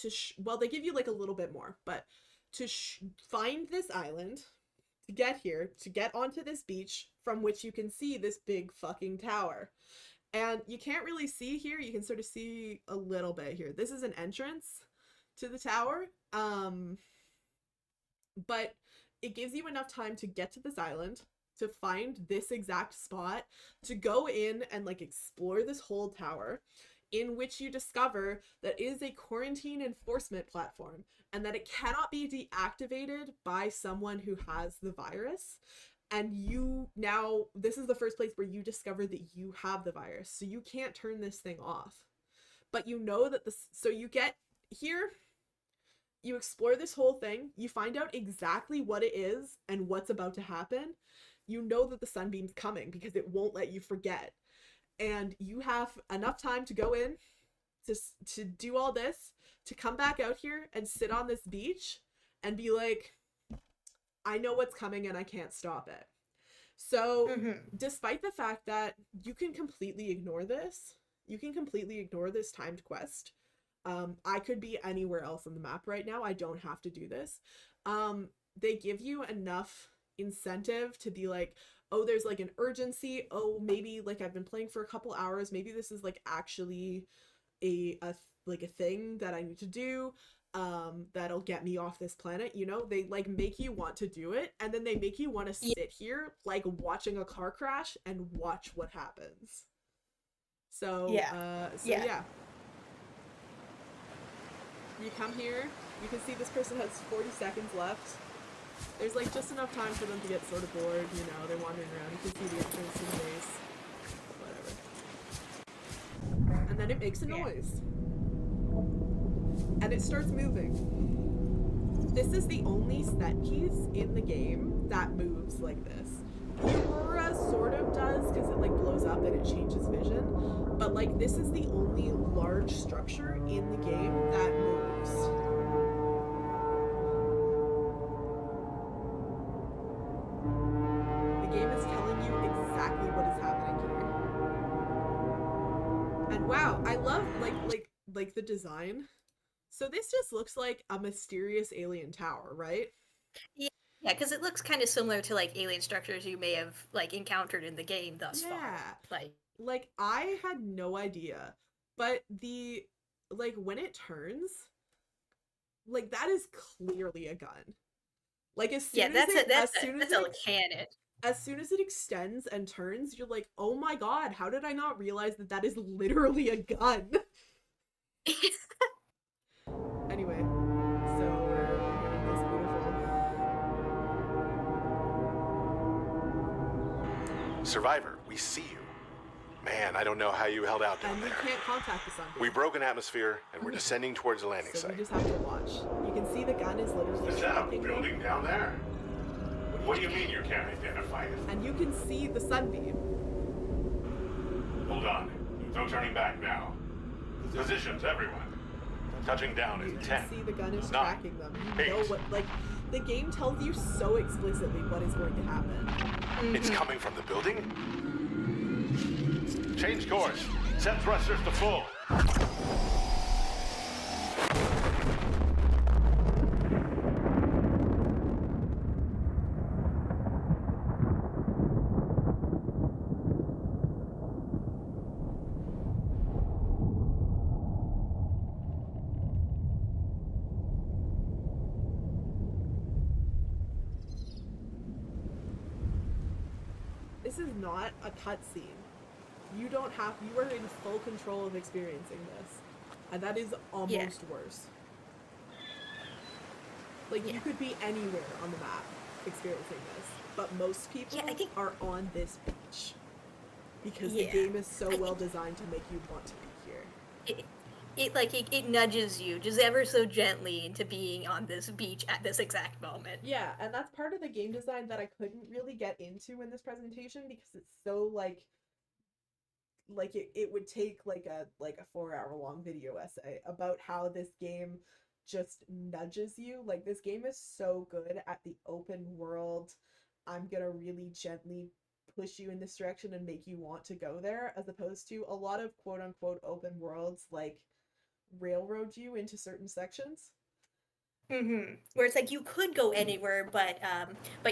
to well, they give you like a little bit more, but to find this island, to get here, to get onto this beach from which you can see this big fucking tower. And you can't really see here, you can sort of see a little bit here. This is an entrance to the tower, but it gives you enough time to get to this island, to find this exact spot, to go in and like explore this whole tower, in which you discover that it is a quarantine enforcement platform and that it cannot be deactivated by someone who has the virus. And you now, this is the first place where you discover that you have the virus, so you can't turn this thing off. But you know that so you get here, you explore this whole thing, you find out exactly what it is and what's about to happen. You know that the sunbeam's coming because it won't let you forget. And you have enough time to go in, to do all this, to come back out here and sit on this beach and be like, I know what's coming and I can't stop it. So despite the fact that you can completely ignore this, timed quest, I could be anywhere else on the map right now. I don't have to do this. They give you enough incentive to be like, oh, there's like an urgency. Oh, maybe like I've been playing for a couple hours. Maybe this is like actually a thing that I need to do, that'll get me off this planet. You know, they like make you want to do it, and then they make you want to sit here like watching a car crash and watch what happens. So yeah. You come here, you can see this person has 40 seconds left. There's like just enough time for them to get sort of bored, you know, they're wandering around. You can see the entrance to the base. Whatever. then it makes a Yeah. noise. And it starts moving. This is the only set piece in the game that moves like this. The Aurora sort of does, because it like blows up and it changes vision, but like this is the only large structure in the game that moves. The game is telling you exactly what is happening here. And wow, I love like the design. So this just looks like a mysterious alien tower, right? Yeah, because it looks kind of similar to like alien structures you may have like encountered in the game thus Yeah. far. Like I had no idea, but the like when it turns, like that is clearly a gun. Like as soon yeah, as that's it a that's as a soon as that's it a cannon. as soon as it extends and turns, you're like, "Oh my god, how did I not realize that that is literally a gun?" Anyway, so we're in this beautiful. Survivor, we see you. Man, I don't know how you held out down And we there. can't contact the sun. We broke an atmosphere and we're descending towards the landing So we site. just have to watch. You can see the gun is literally Is that a tracking them. building down there? What do you mean you can't identify it? And you can see the sunbeam. Hold on. No turning back now. Positions, everyone. Touching down in You 10. can see the gun is 9, tracking them. You know 8. what, like, the game tells you so explicitly what is going to happen. It's coming from the building? Change course. Set thrusters to full. This is not a cutscene. You don't have, you are in full control of experiencing this. And that is almost worse. Like, you could be anywhere on the map experiencing this. But most people I think- are on this beach. Because the Yeah. game is so I well think- designed to make you want to be here. It nudges you just ever so gently into being on this beach at this exact moment. Yeah, and that's part of the game design that I couldn't really get into in this presentation because it's so like it would take like a 4 hour long video essay about how this game just nudges you. Like this game is so good at the open world. I'm gonna really gently push you in this direction and make you want to go there, as opposed to a lot of quote unquote open worlds like railroad you into certain sections. Where it's like you could go anywhere, but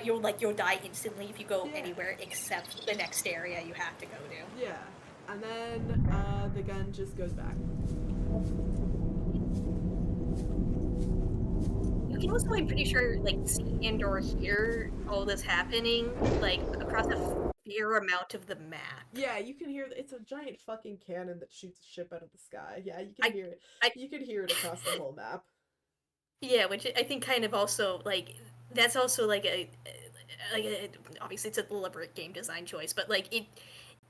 you'll die instantly if you go Yeah. anywhere except the next area you have to go to. Yeah, and then the gun just goes back. You can also, I'm pretty sure, like see and or hear all this happening like across a fair amount of the map. Yeah, you can hear it's a giant fucking cannon that shoots a ship out of the sky. Yeah, you can hear it. You can hear it across the whole map. Yeah, which I think kind of also like that's also like obviously it's a deliberate game design choice, but like it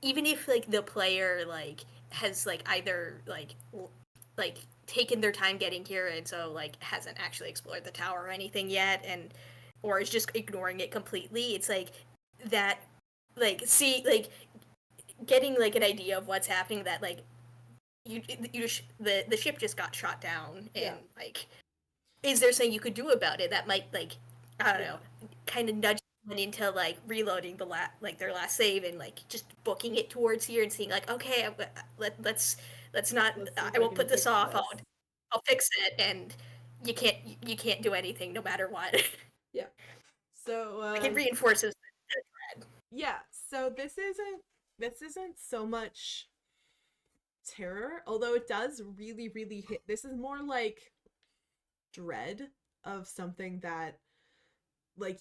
even if like the player like has like either like taken their time getting here and so like hasn't actually explored the tower or anything yet and or is just ignoring it completely, it's like that like see like getting like an idea of what's happening that like the ship just got shot down and like is there something you could do about it that might like I don't know kind of nudge someone into like reloading the their last save and like just booking it towards here and seeing like okay let's not Let's see if I won't put fix this off this. I'll fix it and you can't do anything no matter what. Yeah. So Like it reinforces the dread. yeah, so this isn't so much terror, although it does really really hit. This is more like dread of something that like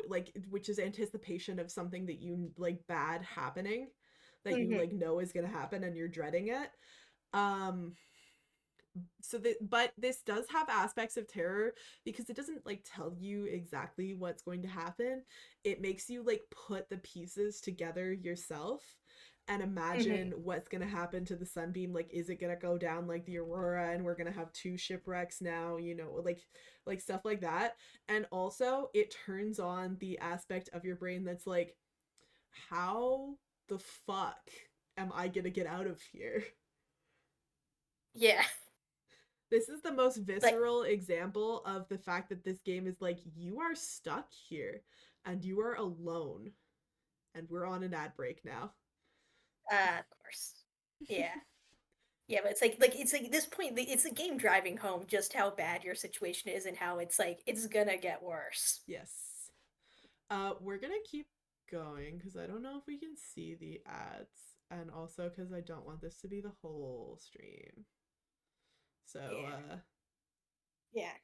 like which is anticipation of something that you like bad happening that you like know is going to happen and you're dreading it. But this does have aspects of terror because it doesn't like tell you exactly what's going to happen. It makes you like put the pieces together yourself, and imagine what's gonna happen to the sunbeam. Like, is it gonna go down like the aurora and we're gonna have 2 shipwrecks now, you know, like stuff like that. And also it turns on the aspect of your brain that's like, how the fuck am I gonna get out of here? Yeah. This is the most Like, visceral example of the fact that this game is like, you are stuck here and you are alone. And we're on an ad break now. of course. Yeah. Yeah, but it's like at this point, it's a game driving home just how bad your situation is and how it's like it's gonna get worse. Yes. We're gonna keep going because I don't know if we can see the ads, and also because I don't want this to be the whole stream. So, Yeah.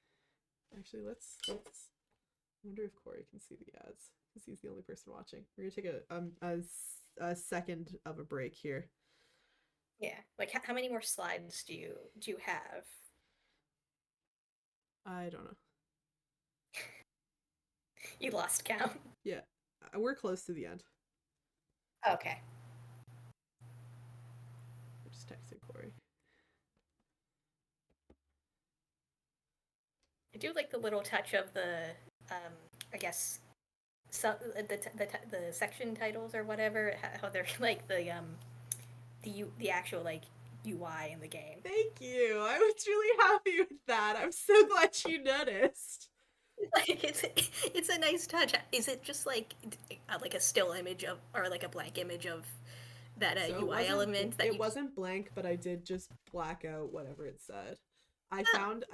actually, let's. I wonder if Corey can see the ads because he's the only person watching. We're gonna take a second of a break here. Yeah. Like how many more slides do you have? I don't know. You lost count. Yeah, we're close to the end. Okay. I just texted Corey. I do like the little touch of the I guess the section titles or whatever, how they're like the actual like UI in the game. Thank you. I was really happy with that. I'm so glad you noticed. Like it's a nice touch. Is it just like a still image of or like a blank image of that So UI element that it wasn't blank, but I did just black out whatever it said. I found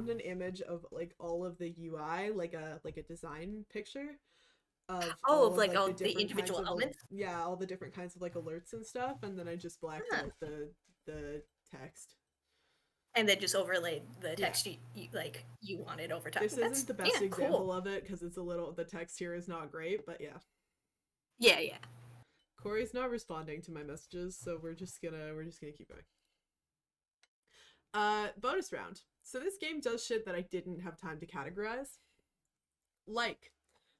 an image of like all of the UI, like a design picture of all of like all the different individual kinds of, elements. yeah, all the different kinds of like alerts and stuff, and then I just blacked out the text. And then just overlaid the text you wanted over top. This isn't the best example cool. of it because it's a little, the text here is not great, but yeah. Yeah. Corey's not responding to my messages, so we're just gonna keep going. Bonus round. So this game does shit that I didn't have time to categorize. Like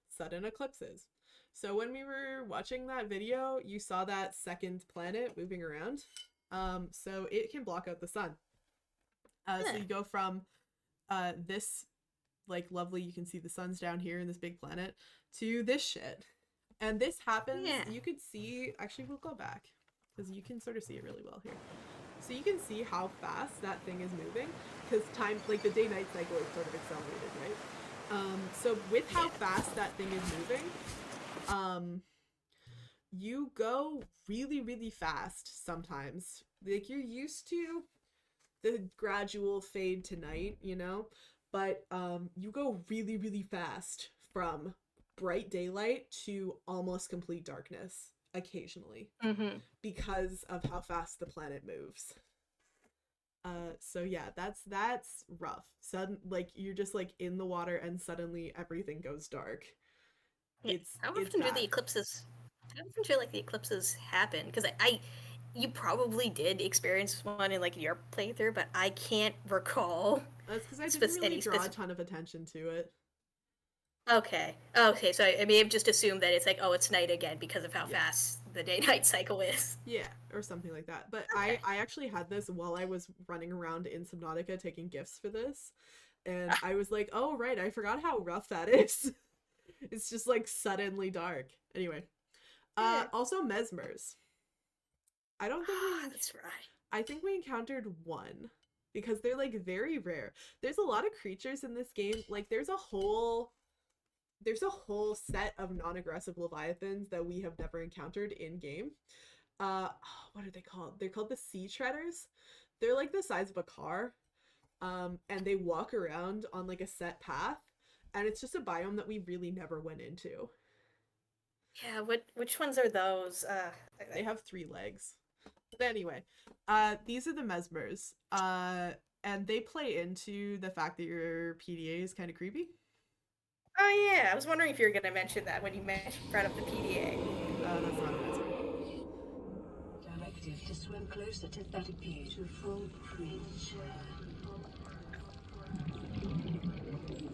sudden eclipses. So when we were watching that video, you saw that second planet moving around. So it can block out the sun. So you go from this like lovely, you can see the sun's down here in this big planet, to this shit. And this happens, you could see, actually we'll go back because you can sort of see it really well here. So you can see how fast that thing is moving because time, like the day-night cycle is sort of accelerated, right? So with how fast that thing is moving, you go really, really fast sometimes. Like you're used to the gradual fade to night, you know? But you go really, really fast from bright daylight to almost complete darkness occasionally because of how fast the planet moves. So yeah, that's rough. Like you're just like in the water and suddenly everything goes dark. Yeah. How often do the eclipses happen? Because you probably did experience one in like your playthrough, but I can't recall. That's because I didn't really draw a ton of attention to it. Okay, so I may have just assumed that it's like, oh, it's night again because of how fast the day-night cycle is. Yeah, or something like that. But okay. I actually had this while I was running around in Subnautica taking gifts for this, and I was like, oh right, I forgot how rough that is. It's just like suddenly dark. Anyway, also mesmers. I don't think that's right. I think we encountered one because they're like very rare. There's a lot of creatures in this game. Like there's a whole set of non-aggressive leviathans that we have never encountered in game. What are they called? They're called the sea treaders. They're like the size of a car, and they walk around on like a set path, and it's just a biome that we really never went into. Yeah, which ones are those? They have 3 legs. But anyway, these are the mesmers, and they play into the fact that your PDA is kind of creepy. Oh yeah, I was wondering if you were going to mention that when you brought up the PDA. That's not an answer. Directive to swim closer to that beautiful creature.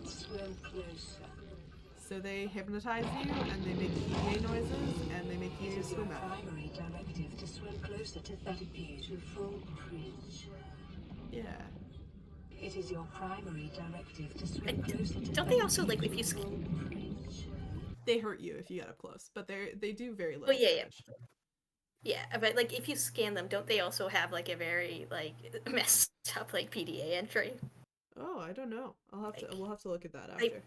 Swim closer. So they hypnotize you, and they make PDA noises, and they make It you is your swim out. primary directive to swim closer to 30 to full bridge. Yeah. It is your primary directive to swim closer to Don't they also, like, if you full bridge. They hurt you if you get up close, but they do very little Oh, yeah, damage. Yeah, but like if you scan them, don't they also have like a very like messed up like PDA entry? Oh, I don't know. Like, We'll have to look at that after.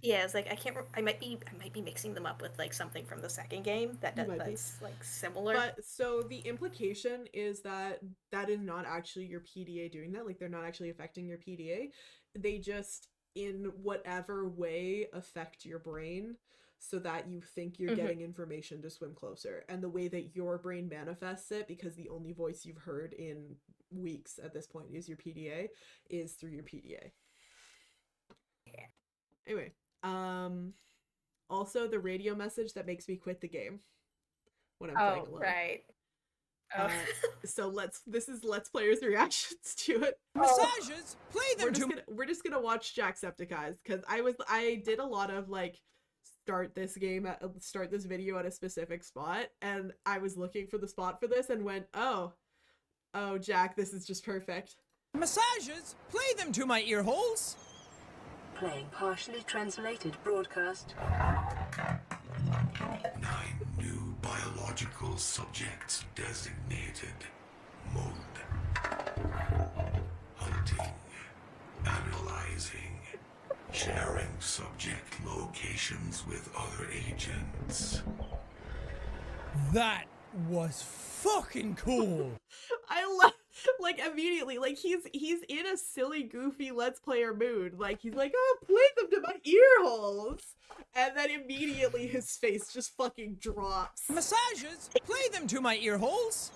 Yeah, it's like I can't. I might be mixing them up with like something from the second game that's like similar. But so the implication is that that is not actually your PDA doing that. Like they're not actually affecting your PDA. They just in whatever way affect your brain so that you think you're getting information to swim closer. And the way that your brain manifests it, because the only voice you've heard in weeks at this point is your PDA, is through your PDA. Yeah. Anyway, also the radio message that makes me quit the game when I'm playing alone. Right. Oh. So this is Let's Players' reactions to it. Massages, play them We're just gonna watch Jacksepticeye's because I did a lot of like start this video at a specific spot, and I was looking for the spot for this and went, oh Jack, this is just perfect. Massages, play them to my ear holes. Playing partially translated broadcast. 9 new biological subjects designated. Mode. Hunting. Analyzing. Sharing subject locations with other agents. That was fucking cool. I love, like, immediately, like, he's in a silly, goofy Let's Player mood. Like, he's like, oh, play them to my ear holes. And then immediately his face just fucking drops. Massages, play them to my ear holes.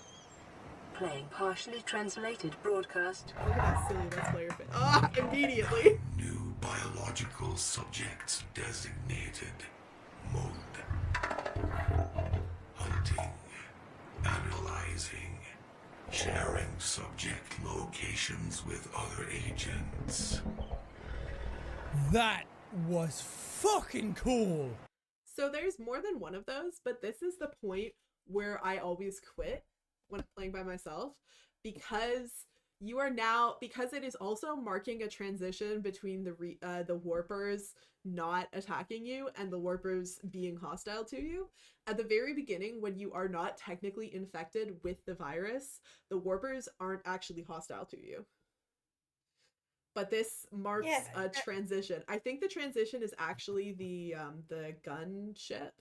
Playing partially translated broadcast. Look at that silly Let's Player face. Ah, immediately. New biological subjects designated. Mode. Hunting. Analyzing. Sharing subject locations with other agents. That was fucking cool. So there's more than one of those, but this is the point where I always quit when I'm playing by myself, because it is also marking a transition between the warpers not attacking you and the warpers being hostile to you. At the very beginning, when you are not technically infected with the virus, the warpers aren't actually hostile to you. But this marks a transition. I think the transition is actually the gunship.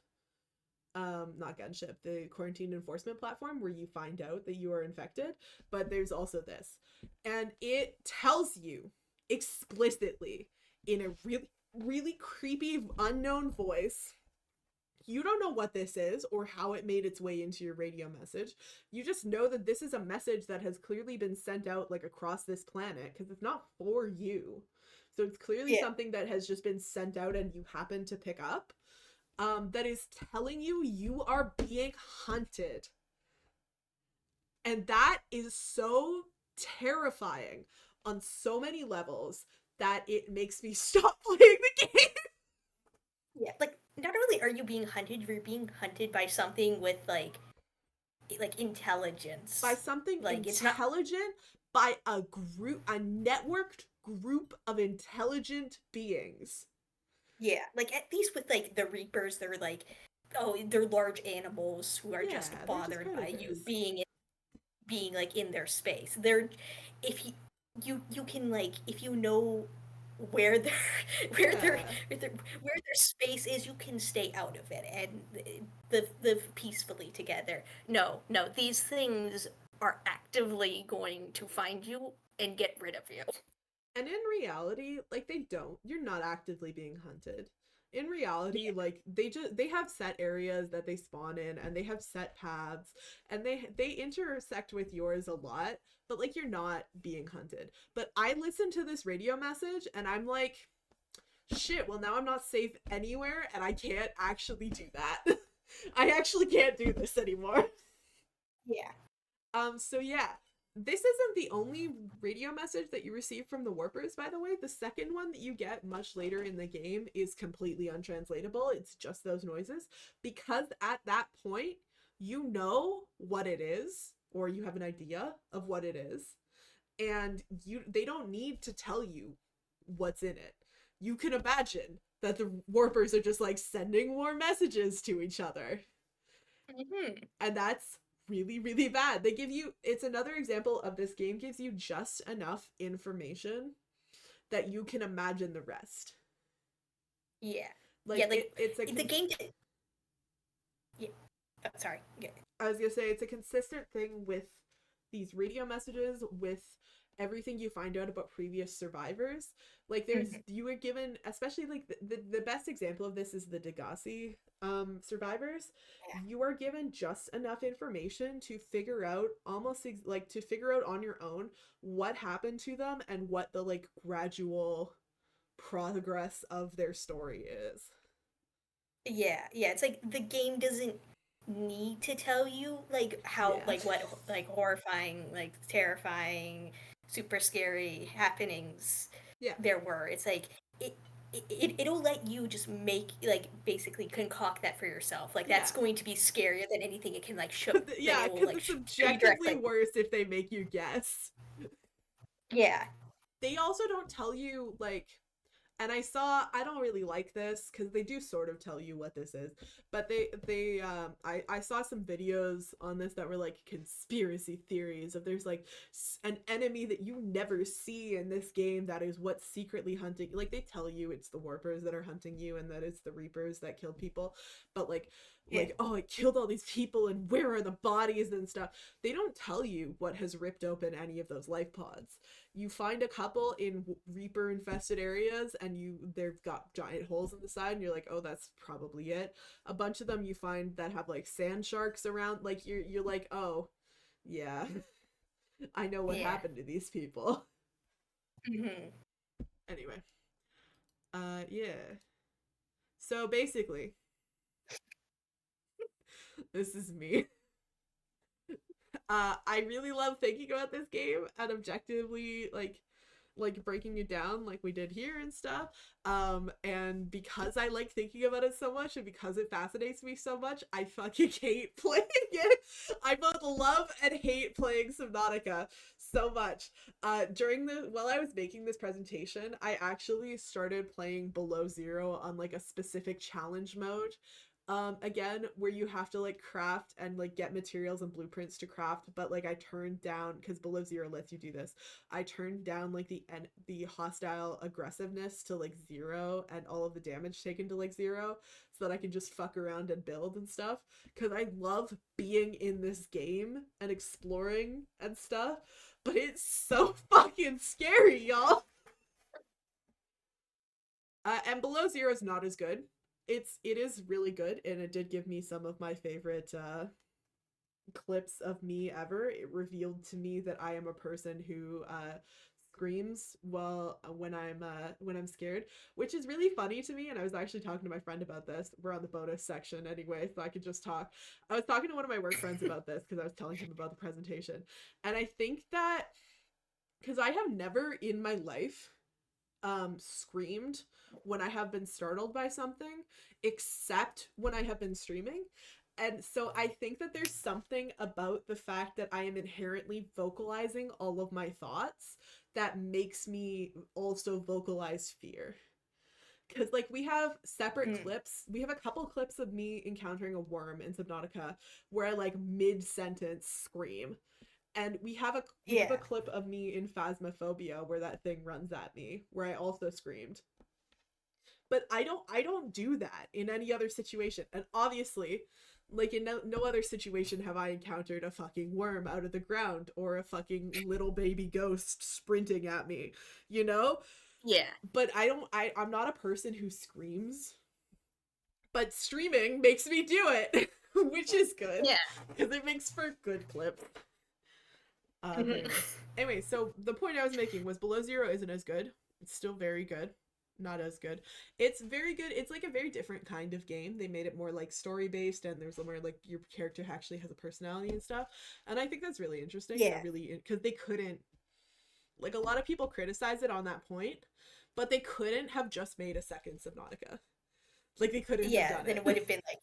Not gunship, the quarantine enforcement platform where you find out that you are infected, but there's also this. And it tells you explicitly in a really, really creepy, unknown voice. You don't know what this is or how it made its way into your radio message. You just know that this is a message that has clearly been sent out like across this planet because it's not for you. So it's clearly something that has just been sent out and you happen to pick up. That is telling you are being hunted. And that is so terrifying on so many levels that it makes me stop playing the game. Yeah, like, not only are you being hunted, you're being hunted by something with, like intelligence. By something like, intelligent, by a networked group of intelligent beings. Yeah, like, at least with, like, the Reapers, they're, like, they're large animals who are just bothered by you being like, in their space. If you can, like, if you know where their space is, you can stay out of it and live peacefully together. No, these things are actively going to find you and get rid of you. And in reality, like, you're not actively being hunted. In reality, like, they have set areas that they spawn in, and they have set paths, and they intersect with yours a lot, but, like, you're not being hunted. But I listened to this radio message, and I'm like, shit, well, now I'm not safe anywhere, and I can't actually do that. I actually can't do this anymore. Yeah. So yeah, this isn't the only radio message that you receive from the Warpers, by the way. The second one that you get much later in the game is completely untranslatable. It's just those noises. Because at that point, you know what it is, or you have an idea of what it is. And they don't need to tell you what's in it. You can imagine that the Warpers are just like sending more messages to each other. And that's really, really bad. They give you, it's another example of this game gives you just enough information that you can imagine the rest. Yeah. Like, yeah, like it's a the game. Yeah. Oh, sorry. Yeah. I was gonna say it's a consistent thing with these radio messages, with everything you find out about previous survivors. Like there's you were given, especially like the best example of this is the Degassi survivors. Yeah. You are given just enough information to figure out like to figure out on your own what happened to them and what the like gradual progress of their story is. Yeah, it's like the game doesn't need to tell you like how like what like horrifying, like terrifying, super scary happenings there were. It's like it'll let you just make like basically concoct that for yourself. Like that's going to be scarier than anything it can like show. Yeah, because like, it's objectively worse if they make you guess. Yeah. They also don't tell you like, and I don't really like this because they do sort of tell you what this is, but I saw some videos on this that were like conspiracy theories of there's like an enemy that you never see in this game that is what's secretly hunting. Like they tell you it's the Warpers that are hunting you and that it's the Reapers that killed people, but like oh, it killed all these people and where are the bodies and stuff. They don't tell you what has ripped open any of those life pods. You find a couple in Reaper infested areas and they've got giant holes in the side and you're like, oh, that's probably it. A bunch of them you find that have like sand sharks around, like you're like, oh yeah, I know what happened to these people. Anyway, yeah, so basically this is me. I really love thinking about this game and objectively like breaking it down like we did here and stuff. And because I like thinking about it so much and because it fascinates me so much, I fucking hate playing it. I both love and hate playing Subnautica so much. While I was making this presentation, I actually started playing Below Zero on like a specific challenge mode. Again, where you have to like craft and like get materials and blueprints to craft, but like I turned down, because Below Zero lets you do this, I turned down like the hostile aggressiveness to like 0 and all of the damage taken to like 0 so that I can just fuck around and build and stuff, because I love being in this game and exploring and stuff, but it's so fucking scary, y'all. And Below Zero is not as good. It is really good, and it did give me some of my favorite clips of me ever. It revealed to me that I am a person who screams when I'm scared, which is really funny to me. And I was actually talking to my friend about this. We're on the bonus section anyway, so I could just talk. I was talking to one of my work friends about this because I was telling him about the presentation, and I think that because I have never in my life screamed when I have been startled by something, except when I have been streaming. And so I think that there's something about the fact that I am inherently vocalizing all of my thoughts that makes me also vocalize fear. Because like we have separate clips, we have a couple clips of me encountering a worm in Subnautica where I like mid-sentence scream. And we have a clip of me in Phasmophobia where that thing runs at me, where I also screamed. But I don't do that in any other situation. And obviously, like in no other situation have I encountered a fucking worm out of the ground or a fucking little baby ghost sprinting at me, you know? Yeah. But I'm not a person who screams. But streaming makes me do it, which is good. Yeah. Because it makes for good clips. Anyway, so the point I was making was Below Zero isn't as good. It's still very good. not as good. It's very good. It's like a very different kind of game. They made it more like story based, and there's more like your character actually has a personality and stuff. And I think that's really interesting. Yeah. Really, because they couldn't, like, a lot of people criticize it on that point, but they couldn't have just made a second Subnautica. Like they couldn't have Yeah, done then it. it would have been like,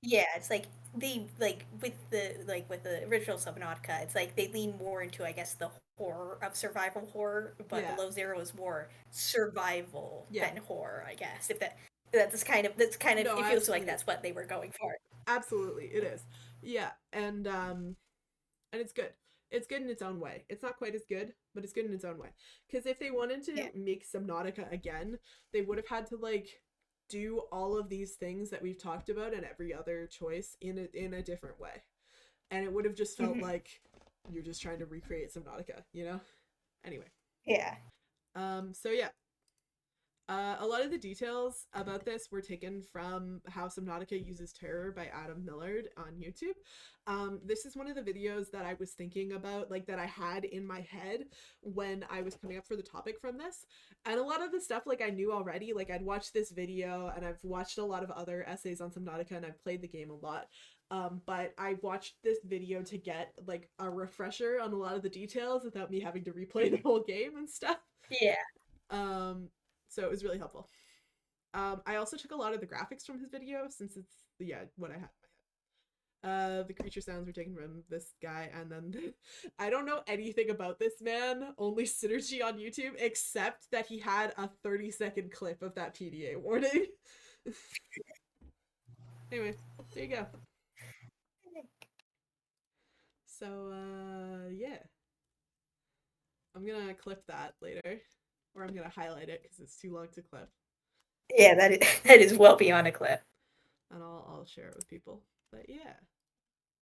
yeah, it's like they like with the original Subnautica, it's like they lean more into, I guess, the horror of survival horror, but Yeah. Below Zero is more survival Yeah. than horror, I guess. If that's kind of No, it feels like absolutely. that's what they were going for. Absolutely, it is. Yeah, and it's good. It's good in its own way. It's not quite as good, but it's good in its own way. Because if they wanted to Yeah. make Subnautica again, they would have had to like do all of these things that we've talked about and every other choice in a different way, and it would have just felt Mhm. like you're just trying to recreate Subnautica, you know? Anyway, Yeah. so yeah, a lot of the details about this were taken from How Subnautica Uses Terror by Adam Millard on YouTube. This is one of the videos that I was thinking about, like that I had in my head when I was coming up for the topic from this. And a lot of the stuff like I knew already, like I'd watched this video and I've watched a lot of other essays on Subnautica and I've played the game a lot. But I watched this video to get like a refresher on a lot of the details without me having to replay the whole game and stuff. Yeah. So it was really helpful. I also took a lot of the graphics from his video since it's what I had in my head. The creature sounds were taken from this guy, and then I don't know anything about this man, only Synergy on YouTube, except that he had a 30-second clip of that PDA warning. Anyway, there you go. So yeah. I'm gonna clip that later. Or I'm gonna highlight it because it's too long to clip. Yeah, that is that is well beyond a clip. And I'll share it with people. But yeah.